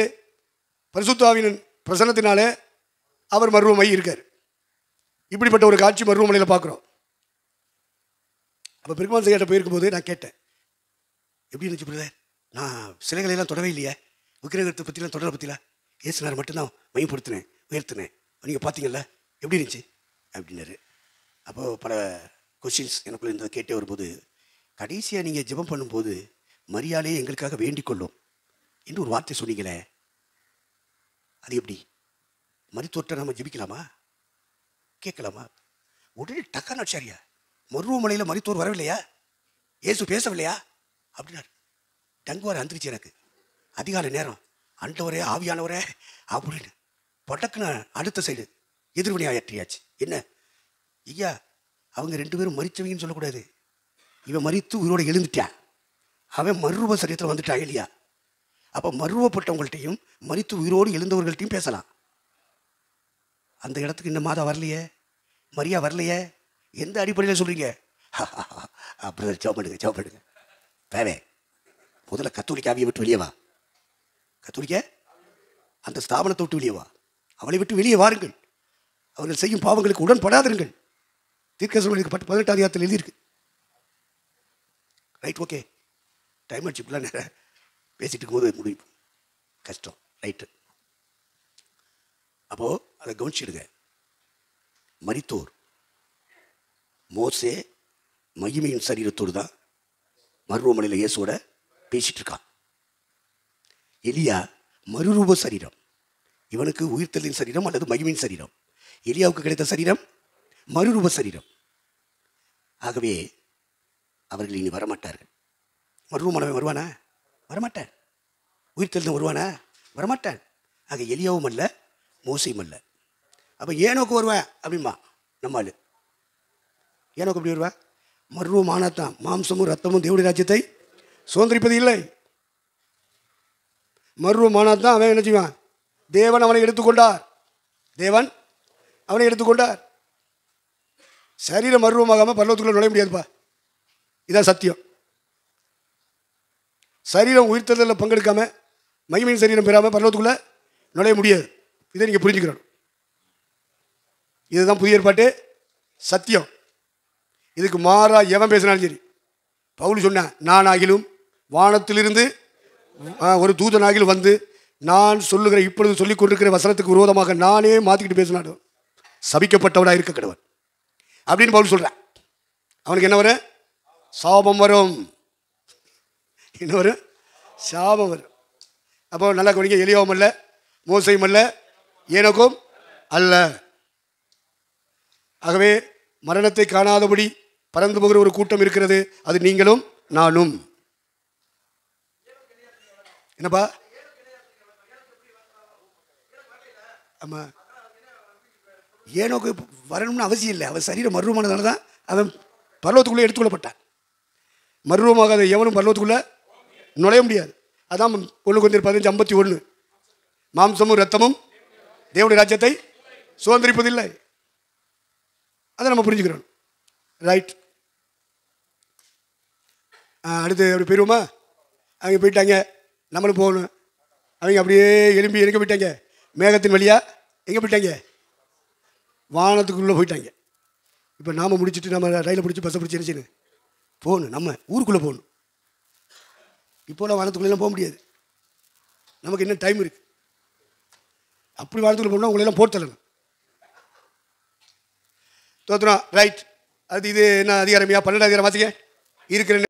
பரிசுத்த ஆவியின் பிரசன்னத்தினாலே அவர் மருவமாகி இருக்கார். இப்படிப்பட்ட ஒரு காட்சி மருவமலையில் பார்க்குறோம். அப்போ பெருமாள் செய்யாட்ட போயிருக்கும்போது நான் கேட்டேன், எப்படி இருந்துச்சு பிரதர்? நான் சிலைகளையெல்லாம் தொடவே இல்லையே, விக்கிரகத்தை பற்றிலாம் தொடரை பற்றிலாம் ஏசுனார் மட்டும்தான் மையப்படுத்தினேன், உயர்த்தினேன். நீங்கள் பார்த்தீங்கல்ல, எப்படி இருந்துச்சு அப்படின்னாரு. அப்போது பல கொஸ்டின்ஸ் எனக்குள்ளே இருந்ததை கேட்டே வரும்போது, கடைசியாக நீங்கள் ஜெபம் பண்ணும்போது மரியாதையே எங்களுக்காக வேண்டிக் கொள்ளும் என்று ஒரு வார்த்தை சொன்னீங்களே, அது எப்படி? மரித்தோற்ற நம்ம ஜெபிக்கலாமா, கேட்கலாமா? உடனே டக்கான சரியா, மருவமலையில் மரித்தோர் வரவில்லையா, ஏசு பேசவில்லையா அப்படின்னாரு. டங்குவார் அந்திரிச்சு எனக்கு. அதிகாலை நேரம், ஆண்டவரே ஆவியானவரே அப்படின்னு பட்டக்குன்னு அடுத்த சைடு எதிர்வினை ஆற்றியாச்சு. என்ன ஐயா, அவங்க 2 பேரும் மரிச்சவங்கன்னு சொல்லக்கூடாது. இவன் மரித்து உயிரோடு எழுந்துட்டான், அவன் மருவ சரீரத்தில் வந்துட்டான் இல்லையா? அப்போ மருவப்பட்டவங்கள்ட்டையும் மரித்து உயிரோடு எழுந்தவர்கள்ட்டையும் பேசலாம். அந்த இடத்துக்கு இந்த மாதம் வரலையே, மரியா வரலையே, எந்த அடிப்படையில் சொல்கிறீங்க? அப்படி ஜெபப்படுங்க தேவை. முதல்ல கத்தோலிக்க ஆவியை விட்டு வெளியே வா, கத்தோலிக்க அந்த ஸ்தாபனத்தை விட்டு வெளியே வா. அவளை விட்டு வெளியே வாருங்கள், அவர்கள் செய்யும் பாவங்களுக்கு உடன்படாதிருங்கள். தீர்க்கதரிசனம் 18 அதிகாரத்தில் எழுதியிருக்கு. Right, okay. டைம் ஆச்சு, இப்பெல்லாம் நேரம் பேசிட்டு இருக்கும்போது முடியும், கஷ்டம். ரைட்டு. அப்போது அதை கவனிச்சிடுங்க. மரித்தோர், மோசே மகிமையின் சரீரத்தோடு தான் மருவமனையில் இயேசுவோட பேசிட்டு இருக்கான். எலியா மறுரூப சரீரம், இவனுக்கு உயிர்த்தலின் சரீரம் அல்லது மகிமையின் சரீரம். எலியாவுக்கு கிடைத்த சரீரம் மறுரூப சரீரம். ஆகவே அவர்கள் இனி வரமாட்டார்கள். மறுரூபமானவன் வருவானா? வரமாட்டான். உயிர்த்தெழுந்தவன் வருவானா? வரமாட்டான். ஆக எலியாவும் அல்ல, மோசையும் அல்ல. அப்போ ஏனோக்கு வருவேன் அப்படின்பா நம்மால். ஏனோக்கு எப்படி வருவேன்? மறுரூபம் ஆனாத்தான் மாம்சமும் ரத்தமும் தேவனுடைய ராஜ்யத்தை சுதந்திரிப்பது இல்லை. மறுரூபம் ஆனாத்தான் அவன் என்ன செய்வான்? தேவன் அவனை எடுத்துக்கொண்டார். தேவன் அவனை எடுத்துக்கொண்டார். சரீரம் மறுரூபமாகாமல் பரலோகத்துக்குள்ள நுழைய முடியாதுப்பா. இதான் சத்தியம். சரீரம் உயிர்த்தலில் பங்கெடுக்காம, மகிமையின் சரீரம் பெறாமல் பரலோகத்துக்குள்ள நுழைய முடியாது. இதை நீங்கள் புரிஞ்சுக்கிறோம். இதுதான் புதிய ஏற்பாட்டு சத்தியம். இதுக்கு மாறா எவன் பேசினாலும் சரி, பவுல் சொன்னான், நான் ஆகிலும் வானத்திலிருந்து ஒரு தூதனாகிலும் வந்து நான் சொல்லுகிற இப்பொழுது சொல்லிக் கொண்டிருக்கிற வசனத்துக்கு விரோதமாக நானே மாற்றிக்கிட்டு பேசினாடும் சபிக்கப்பட்டவனாக இருக்க கடவன் அப்படின்னு பவுல் சொல்கிறான். அவனுக்கு என்ன வரும்? சாபம் வரும். என்ன வரும்? சாபம் வரும். அப்போ நல்லா கவனிங்க. எலியாவும் அல்ல, மோசையும் அல்ல, ஏனோக்கும் அல்ல. ஆகவே மரணத்தை காணாதபடி பறந்து போகிற ஒரு கூட்டம் இருக்கிறது. அது நீங்களும் நானும். என்னப்பா? ஆமாம், ஏனோக்கு வரணும்னு அவசியம் இல்லை. அவன் சரீரம் மறுரூபமானதால தான் அவன் பர்வத்துக்குள்ளே எடுத்துக்கொள்ளப்பட்டான். மறுரூபமாகாத எவனும் பர்வத்துக்குள்ளே நுழைய முடியாது. அதான் 1 Corinthians 15:51, மாம்சமும் ரத்தமும் தேவனுடைய ராஜ்யத்தை சுதந்திரிப்பதில்லை. அதை நம்ம புரிஞ்சுக்கிறோம். ரைட். அடுத்து அப்படி போயிடுவோமா? அவங்க போயிட்டாங்க, நம்மளும் போகணும். அவங்க அப்படியே எழும்பி எங்கே போயிட்டாங்க? மேகத்தின் வழியாக எங்கே போயிட்டாங்க? வானத்துக்குள்ளே போயிட்டாங்க. இப்போ நாம் முடிச்சுட்டு நம்ம ரயிலை பிடிச்சி பஸ்ஸை பிடிச்சி என்ன செய்யணும்? போகணும். நம்ம ஊருக்குள்ளே போகணும். இப்போலாம் வானத்துக்குள்ளெல்லாம் போக முடியாது. நமக்கு இன்னும் டைம் இருக்குது. அப்படி வானத்துக்குள்ளே போகணும்னா உங்களெல்லாம் போட்டு தரணும். தோத்துறோம். ரைட். அது இது என்ன அதிகாரமையா? 12 அதிகாரம் வாசிக்க இருக்கிறேன்.